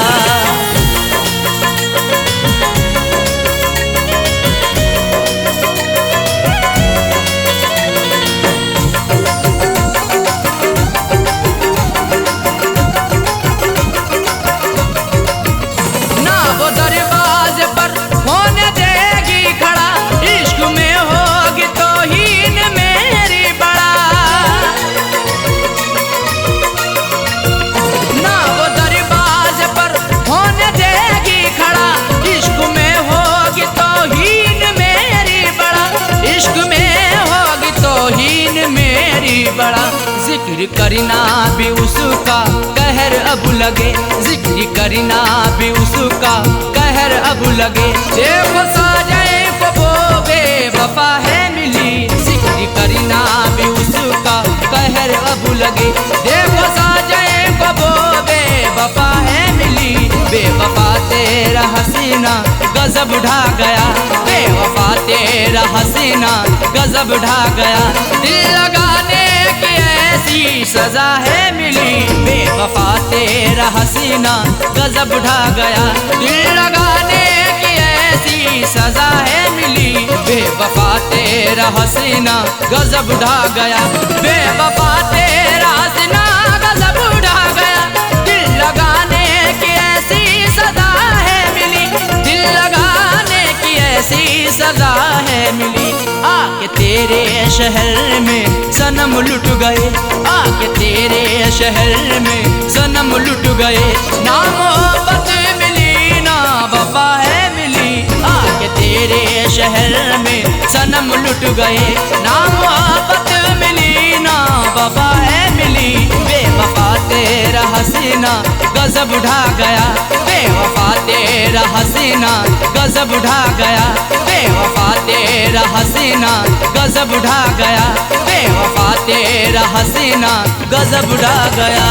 जिक्र करना भी उसका कहर अब लगे, जिक्र करना भी उसका कहर अब लगे, देखो साजए को वो बेवफा है मिली, जिक्र करना भी उसका कहर अब लगे, देखो साजए को वो बेवफा है मिली, बेवफा तेरा हसीना गजब ढा गया, बेवफा तेरा हसीना गजब ढा गया, दिल लगाने की ऐसी सजा है मिली, बेवफा तेरा हसीना गजब ढा गया, दिल लगाने की ऐसी सजा है मिली, बेवफा तेरा हसीना गजब ढा गया, बेवफा तेरा हसीना गजब ढा गया, दिल लगाने की ऐसी सजा है मिली, दिल लगाने की ऐसी सजा है मिली, आके तेरे शहर में सनम लुट गए, आके तेरे शहर में सनम लुट गए, ना मोहब्बत मिली ना वफा है मिली, आके तेरे शहर में सनम लुट गए, ना मोहब्बत मिली ना वफा है मिली, बेवफा तेरा हसीना गजब ढा गया, बेवफा तेरा हसीना गजब ढा गया, बेवफा तेरा हसीना गजब ढा गया, बेवफा तेरा हसीना गजब ढा गया।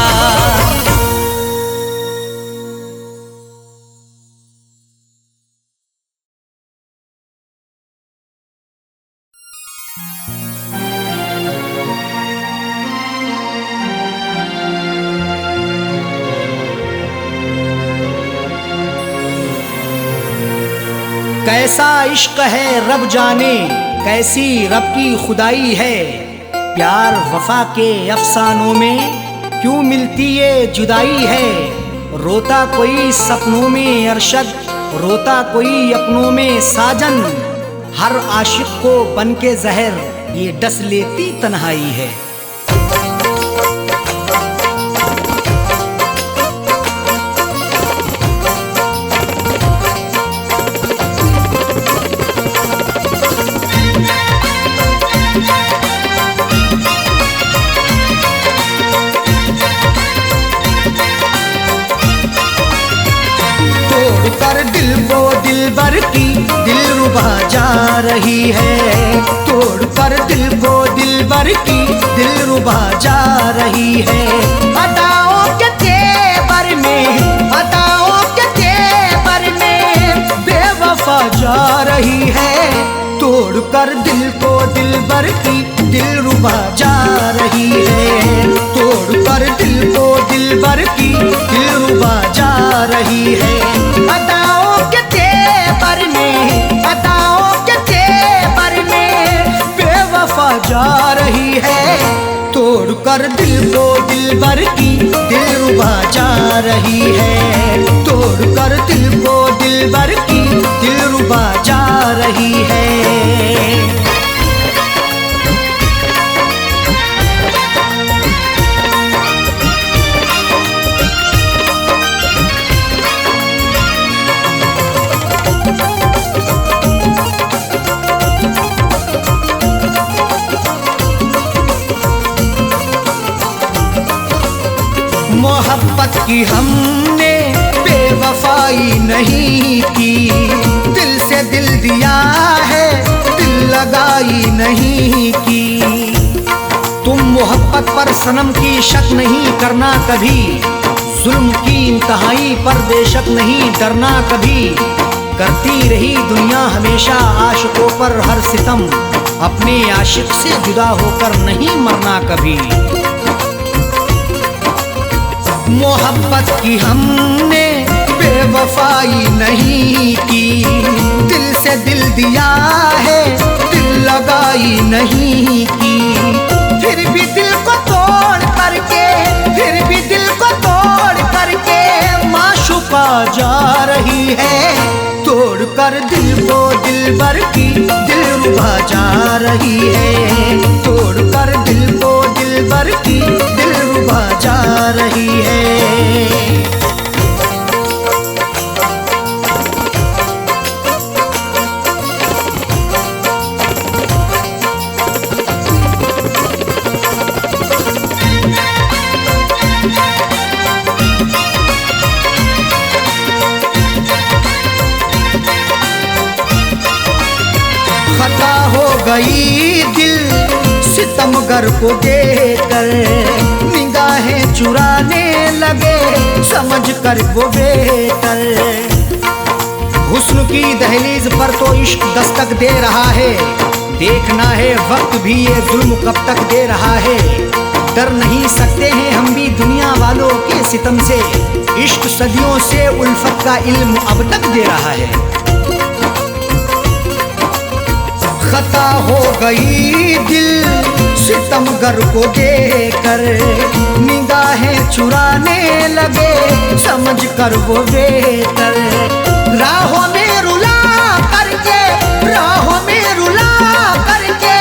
कैसा इश्क है रब जाने, कैसी रब की खुदाई है, प्यार वफा के अफसानों में क्यों मिलती ये जुदाई है, रोता कोई सपनों में अरशद, रोता कोई अपनों में साजन, हर आशिक को बन के जहर ये डस लेती तन्हाई है। तोड़कर दिल को दिलबर की दिलरुबा जा रही है, तोड़कर दिल को दिलबर की दिलरुबा जा रही है, अदाओं के तेवर में, अदाओं के तेवर में बेवफा जा रही है, तोड़कर दिल को दिलबर की दिलरुबा जा रही है। तोड़कर दिल को दिलबर की दिलरुबा जा रही है। अदाओं के तेवर में, अदाओं के तेवर में बेवफा जा रही है। तोड़कर दिल को दिलबर की दिलरुबा जा रही है। तोड़कर दिल को दिलबर की दिलरुबा जा रही है। मोहब्बत की हमने बेवफाई नहीं की, दिल से दिल दिया है, दिल लगाई नहीं की। तुम मोहब्बत पर सनम की शक नहीं करना कभी, जुल्म की इंतहाई पर बेशक नहीं डरना कभी। करती रही दुनिया हमेशा आशिकों पर हर सितम, अपने आशिक से जुदा होकर नहीं मरना कभी। मोहब्बत की हमने बेवफाई नहीं की, दिल से दिल दिया है, दिल लगाई नहीं की। फिर भी दिल को तोड़ करके, फिर भी दिल को तोड़ करके माशूका जा रही है। तोड़कर दिल को दिलबर की दिलरुबा जा रही है। तोड़कर दिल को दिलबर की दिलरुबा जा रही है। खता हो गई दिल सितमगर को देखकर, निगाहें चुराने लगे समझ कर वो बेहतर। हुस्न की दहलीज पर तो इश्क दस्तक दे रहा है, देखना है वक्त भी ये जुल्म कब तक दे रहा है। डर नहीं सकते हैं हम भी दुनिया वालों के सितम से, इश्क सदियों से उल्फत का इल्म अब तक दे रहा है। खता हो गई दिल सितमगर को देखकर, निगाहें चुराने लगे समझ कर वो बेहतर। राहों में रुला करके, राहों में रुला करके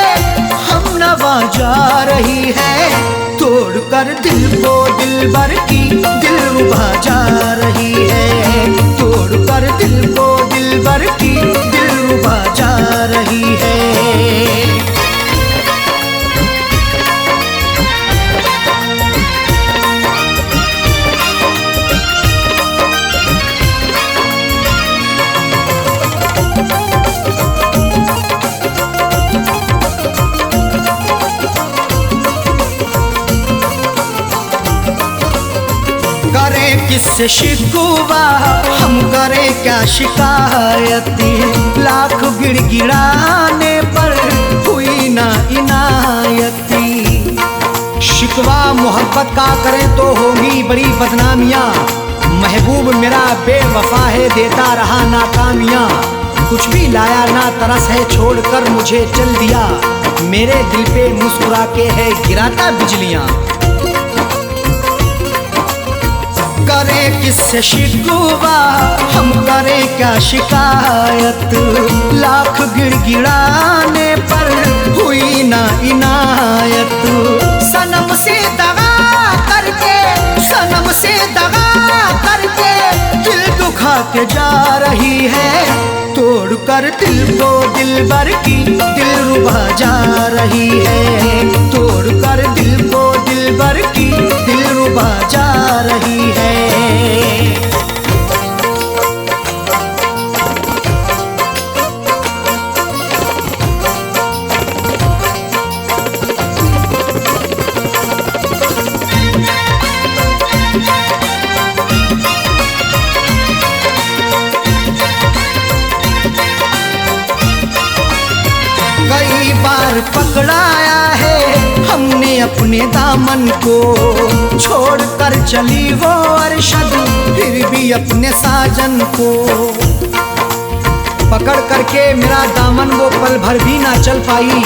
हम नवा जा रही है। तोड़कर दिल को दिलबर की दिलरुबा जा रही है। तोड़कर दिल को दिलबर की दिलरुबा जा रही है। करें किससे शिकवा, हम करें क्या शिकायती, लाख गिड़गिड़ाने पर हुई ना इनायती। शिकवा मोहब्बत का करें तो होगी बड़ी बदनामियाँ, महबूब मेरा बेवफा है देता रहा नाकामियाँ। कुछ भी लाया ना तरस है छोड़कर मुझे चल दिया, मेरे दिल पे मुस्कुरा के है गिराता बिजलियाँ। करें किससे शिकवा, हम करें क्या शिकायत, लाख गिड़गिड़ाने पर हुई ना इनायत। सनम से दगा करके, सनम से दगा करके दिल दुखा के जा रही है। तोड़कर दिल को दिलबर की दिलरुबा जा रही है। तोड़कर दिल को दिलबर की दिलरुबा जा रही है। कई बार पकड़ा अपने दामन को, छोड़ कर चली वो अरशद फिर भी अपने साजन को। पकड़ करके मेरा दामन वो पल भर भी ना चल पाई,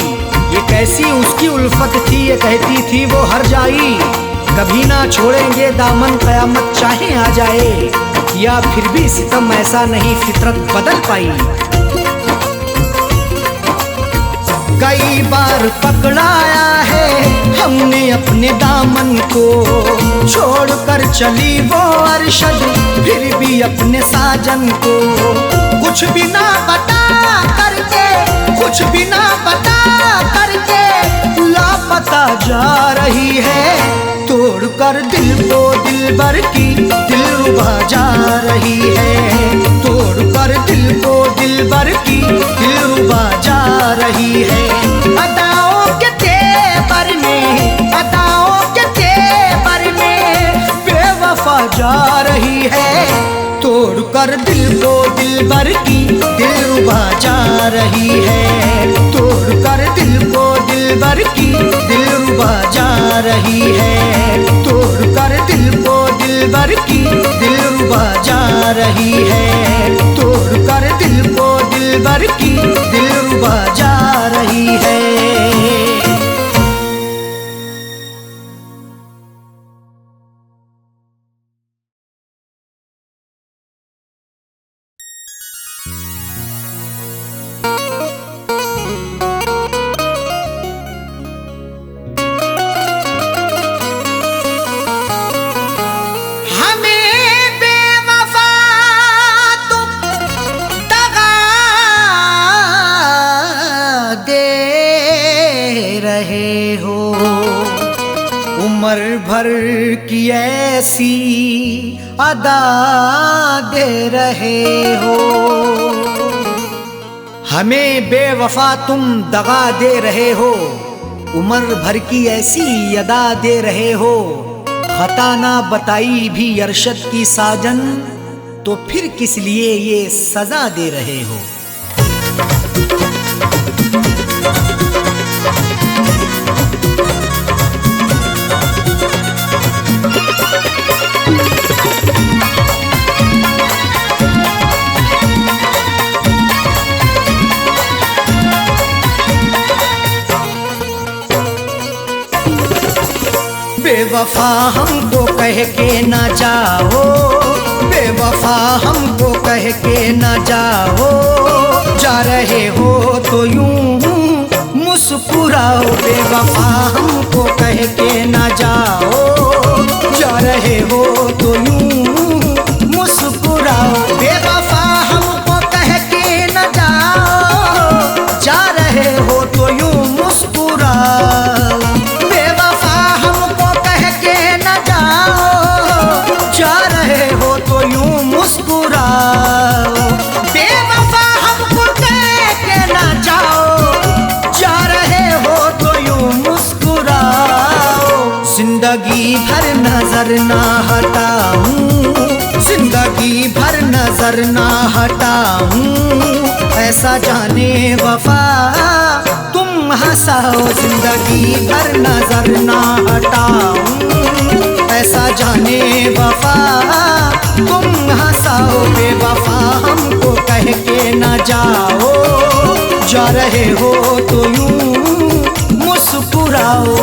ये कैसी उसकी उल्फत थी, ये कहती थी वो हर जाई। कभी ना छोड़ेंगे दामन कयामत चाहे आ जाए, या फिर भी सितम ऐसा नहीं फितरत बदल पाई। कई बार पकड़ाया है हमने अपने दामन को, छोड़ कर चली वो अरशद फिर भी अपने साजन को। कुछ भी ना बता करके, कुछ भी ना बता करके लापता जा रही है, तोड़ कर दिल को दिलबर की दिलरुबा जा रही है, तोड़ कर दिल को दिलबर की दिलरुबा जा रही है। अदाओं के तेवर में, अदाओं के तेवर में बेवफा जा रही है, तोड़ कर दिल को दिलबर की दिलरुबा जा रही है, तोड़ कर दिल को दिलबर की दिलरुबा जा रही है, तोड़ कर दिल को दिलबर की दिलरुबा जा रही है, तोड़ कर दिल को दिलबर की दिलरुबा जा रही है। उम्र भर की ऐसी अदा दे रहे हो, हमें बेवफा तुम दगा दे रहे हो। उम्र भर की ऐसी अदा दे रहे हो, खता ना बताई भी अरशद की साजन, तो फिर किस लिए ये सजा दे रहे हो। बेवफा हमको कह के ना जाओ, बेवफा हमको कह के ना जाओ, जा रहे हो तो यूं मुस्कुराओ। बेवफा हमको कह के ना जाओ, जा रहे हो तो यूं मुस्कुराओ। बेवफा हमको कह के ना जाओ, जा रहे हो तो यूं मुस्कुराओ। बेवफा हमको कह के ना जाओ, जा रहे हो तो यूं मुस्कुराओ। जिंदगी भर नजर ना हटाऊं, जिंदगी भर नजर ना हटाऊं, ऐसा जाने वफा तुम हंसाओ। जिंदगी भर नजर ना हटाऊं, ऐसा जाने वफा तुम हंसाओ। बेवफा हमको कह के ना जाओ, जा रहे हो तो यूं मुस्कुराओ।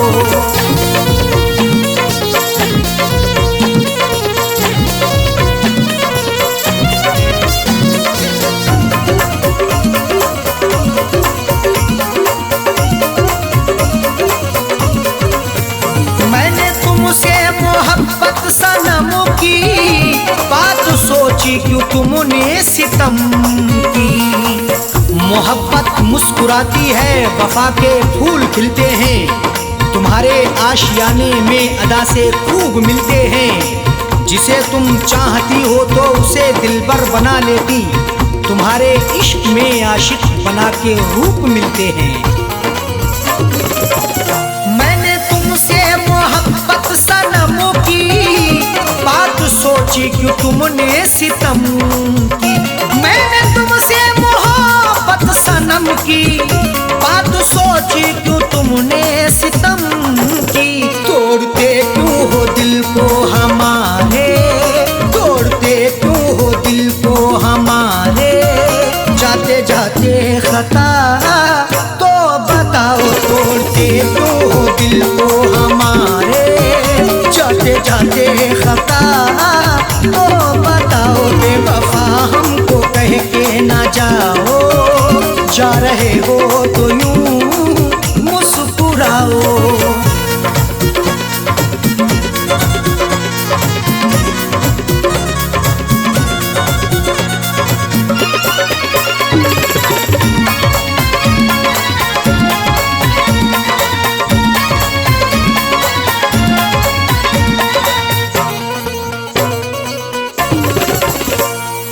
मैंने तुमसे मोहब्बत सनम की बात सोची, क्यों तुमने सितम की। मोहब्बत मुस्कुराती है, वफा के फूल खिलते हैं, तुम्हारे आशियाने में अदा से खूब मिलते हैं। जिसे तुम चाहती हो तो उसे दिलबर बना लेती, तुम्हारे इश्क में आशिक बना के रूप मिलते हैं। मैंने तुमसे मोहब्बत सनम की बात सोची, क्यों तुमने सितम की। मैंने तुमसे मोहब्बत सनम की बात सोची, क्यों तुमने सितम की। तो हो दिल को हमारे, जाते जाते खता तो बताओ बेवफा हमको कह के ना जाओ, जा रहे हो तो यूं मुस्कुराओ।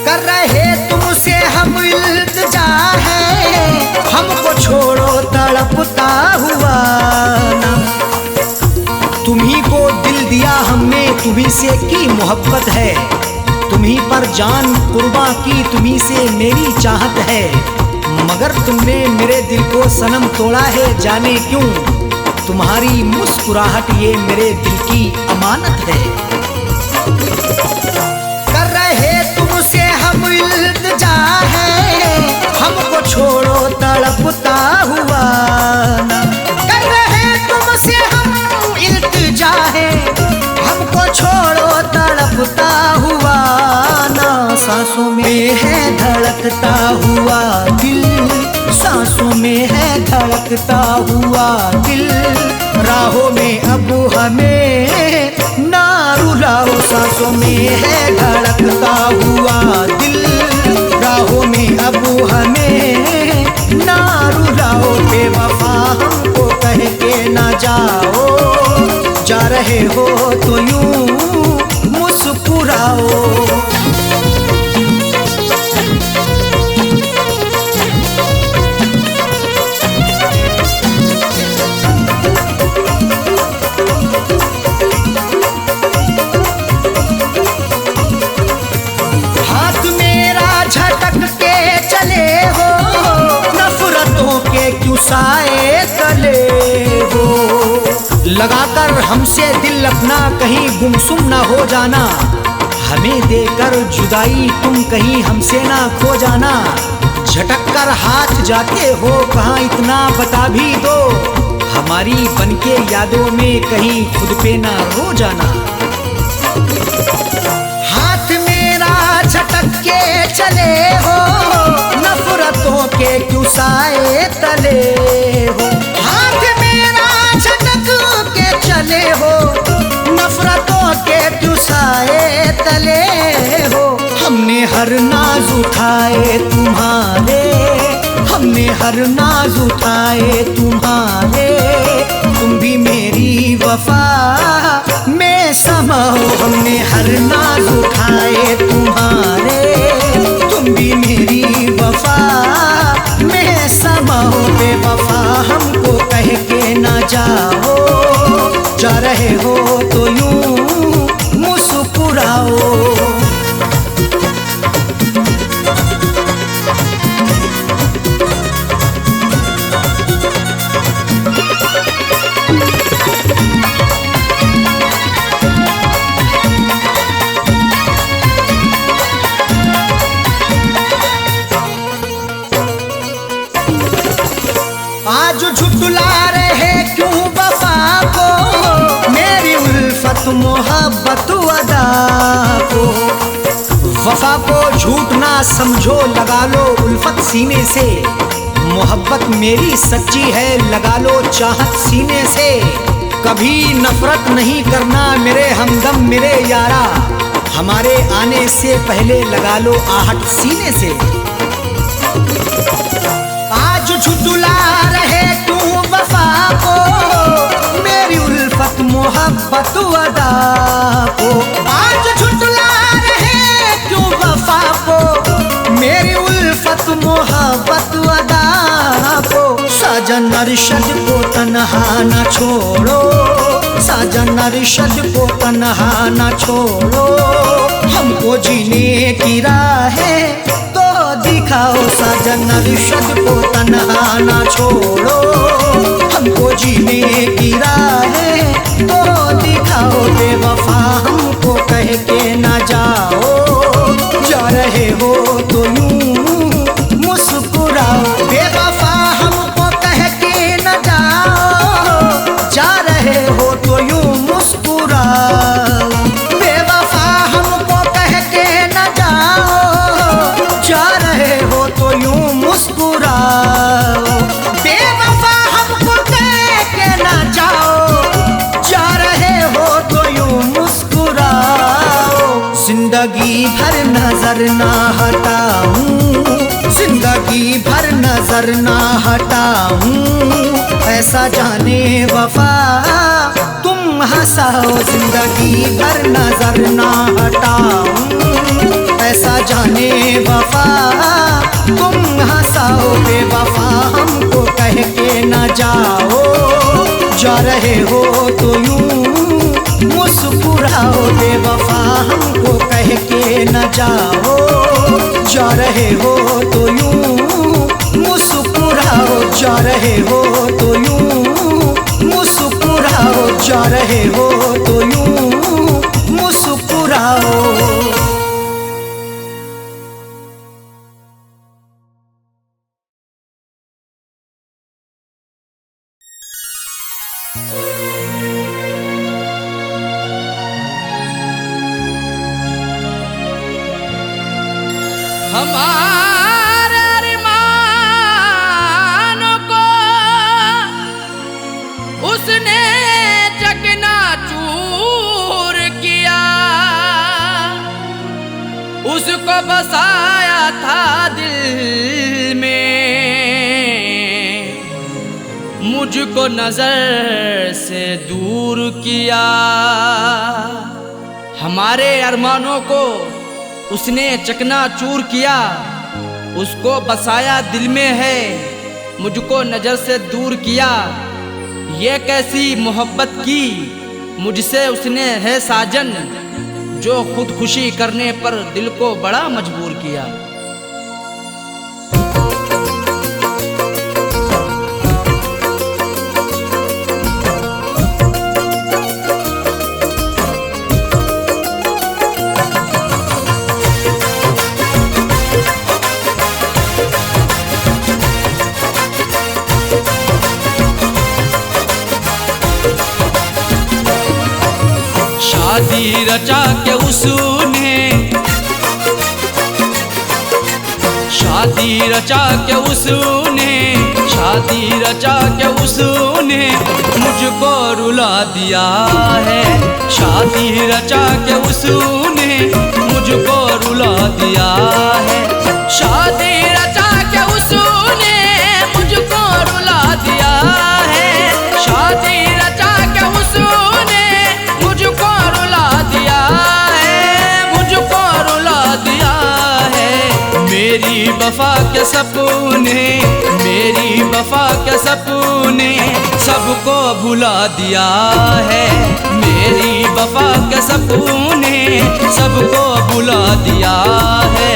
कर रहे तुमसे हम इल्तिजा है, हमको छोड़ो तड़पता हुआ ना। तुम्ही को दिल दिया हमने, तुम्ही से की मोहब्बत है, तुम्ही पर जान कुर्बा की, तुम्ही से मेरी चाहत है। मगर तुमने मेरे दिल को सनम तोड़ा है, जाने क्यों? तुम्हारी मुस्कुराहट ये मेरे दिल की अमानत है। कर रहे तुमसे हम इल्तिजा है, हमको छोड़ो तड़पता हुआ ना। कर रहे तुमसे हम इल्तिजा है, हमको छोड़ो तड़पता हुआ ना। सांसों में है धड़कता हुआ दिल, सांसों में है धड़कता हुआ दिल, राहों में अब हमें ना रुलाओ। सांसों में है धड़कता हुआ दिल, राहों में अब हमें ना रुलाओ। बेवफा हमको कह के ना जाओ, जा रहे हो तो यूं मुस्कुराओ। हाथ मेरा झटक के चले हो, नफरतों के क्यों साए तले हो। लगाकर हमसे दिल अपना कहीं गुमसुम ना हो जाना, हमें देकर जुदाई तुम कहीं हमसे ना खो जाना। झटक कर हाथ जाते हो कहाँ इतना बता भी दो, हमारी बनके यादों में कहीं खुद पे ना रो जाना। हाथ मेरा झटक के चले हो, नफरतों के क्यों साए तले हो। हाथ मेरा झटक के चले हो, नफरतों के क्यों साए तले हो। हमने हर नाज उठाए तुम्हारे, हमने हर नाज उठाए तुम्हारे, तुम भी मेरी वफा में समाओ। हमने हर नाज उठाए तुम्हारे, तुम भी मेरी वफा में समाओ। बेवफा हमको कह के ना जाओ, जा रहे हो तो यूं मुस्कुराओ। आज झुटला रहे क्यों वफा को, मेरी उल्फत मोहब्बत अदा को। वफा को झूठ ना समझो, लगा लो उल्फत सीने से, मोहब्बत मेरी सच्ची है, लगा लो चाहत सीने से। कभी नफरत नहीं करना मेरे हमदम मेरे यारा, हमारे आने से पहले लगा लो आहट सीने से। आज झुटला रहे तू वफा को, मेरी उल्फत मोहब्बत अदा को। आज झुटला रहे तू वफा को, मेरी उल्फत मोहब्बत अदा को। साजन अरशद को तन्हा न छोड़ो, साजन अरशद को तन्हा न छोड़ो, हमको जीने की राहें तो दिखाओ। साजन अरशद को तन्हा न छोड़ो, हमको जीने की राहें तो दिखाओ। बेवफा हमको कह के ना जाओ, जा रहे हो तो यूं मुस्कुराओ। बेवफा हमको कह के न जाओ, रहे हो तो यूं मुस्कुराओ, बेवफा हमको कह के न जाओ, जा रहे हो तो यूं मुस्कुराओ, बेवफा हमको कह के न जाओ, जा रहे हो तो यूं मुस्कुराओ। जिंदगी भर नजर ना हटाऊं, जिंदगी भर नजर ना हटाऊं, ऐसा जाने वफा तुम हंसाओ। जिंदगी भर नजर ना हटाऊं, ऐसा जाने वफा तुम हंसाओ, बेवफा हमको कह के न जाओ, जा रहे हो तो यूं मुस्कुराओ, बेवफा हमको कह के न जाओ, जा रहे हो तो यूं मुस्कुराओ, जा रहे हो तो यूं मुस्कुराओ, जा रहे हो तो यूं मुस्कुराओ। हमारे अरमानों को उसने चकनाचूर किया, उसको बसाया था दिल में, मुझको नजर से दूर किया। हमारे अरमानों को उसने चकनाचूर किया, उसको बसाया दिल में है, मुझको नजर से दूर किया। ये कैसी मोहब्बत की मुझसे उसने है साजन, जो खुदकुशी करने पर दिल को बड़ा मजबूर किया। शादी रचा के उसने, शादी रचा के उसने, शादी रचा के उसने मुझको रुला दिया है। शादी रचा के उसने मुझको रुला दिया है। शादी रचा के उसने मुझको रुला दिया है। शादी रचा के उसने मुझको रुला दिया है, मुझको रुला दिया है। मेरी वफा के सपने, मेरी वफा के सपने सबको भुला दिया है। मेरी वफा के सपने सबको भुला दिया है।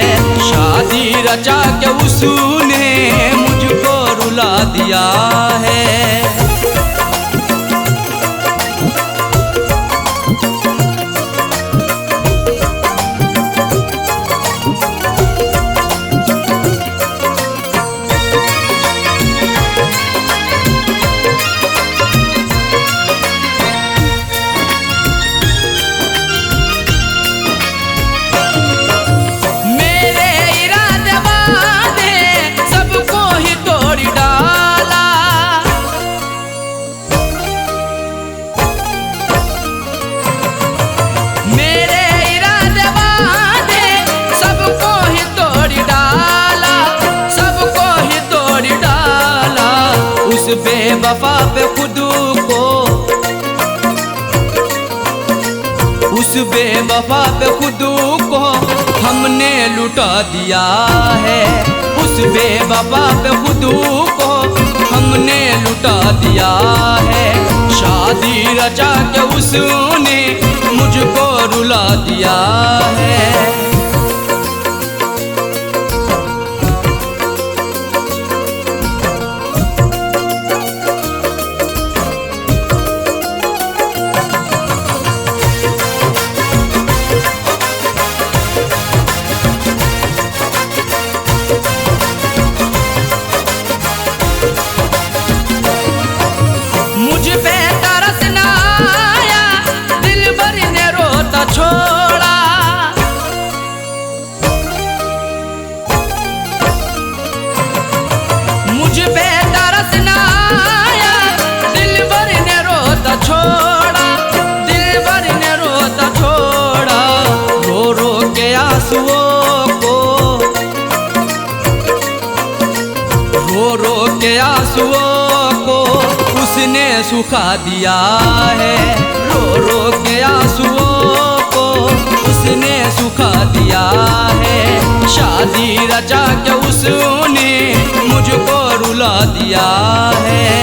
शादी रचा के उसने मुझको रुला दिया है। बेवफा पे खुद को, उस बेवफा पे खुद को हमने लुटा दिया है। उस बेवफा पे खुद को हमने लुटा दिया है। शादी रचा के उसने मुझको रुला दिया है। मुझ पे तरस ना सुखा दिया है। रो रो के आंसुओं को उसने सुखा दिया है। शादी रचा के उसने मुझको रुला दिया है।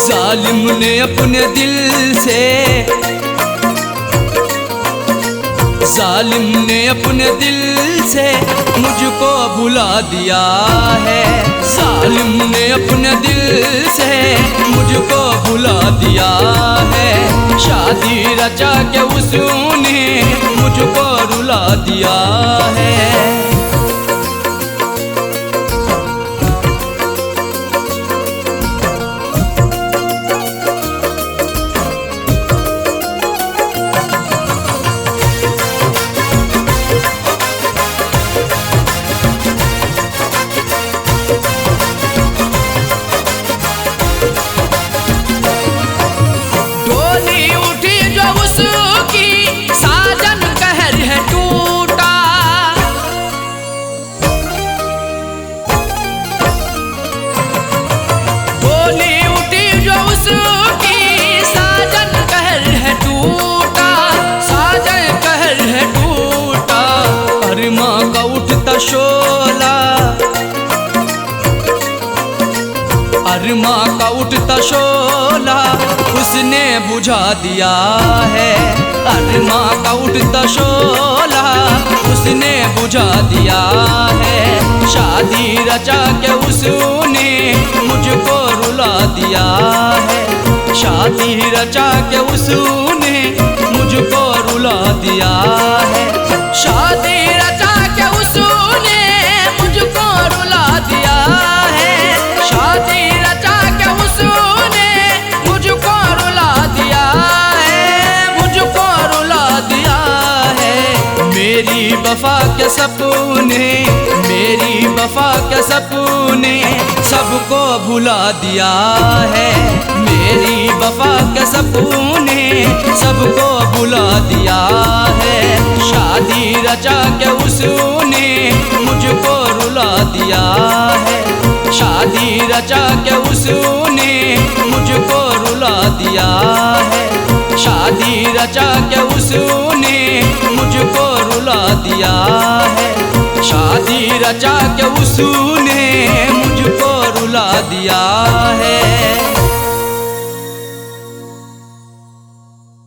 जालिम ने अपने दिल से, जालिम ने अपने दिल से मुझको भुला दिया है। जालिम ने अपने दिल से मुझको भुला दिया है। शादी रचा के उसने मुझको रुला दिया है। शोला अरमा का उठता शोला उसने बुझा दिया है। अरमा का उठता शोला उसने बुझा दिया है। शादी रचा के उसने मुझको रुला दिया है। शादी रचा के उसने मुझको रुला दिया है। शादी रचा के उसने मुझको रुला दिया है। शादी रचा के उसने मुझको रुला दिया है। मुझको रुला दिया है। मेरी वफा के सपने, मेरी वफा के सपने सबको भुला दिया है। मेरी वफा के सपने सबको भुला दिया है। शादी रचा के उसने मुझको रुला दिया है। शादी रचा के उसने मुझको रुला दिया है। शादी रचा के उसने मुझको रुला दिया है। शादी रचा के उसने मुझको रुला दिया है।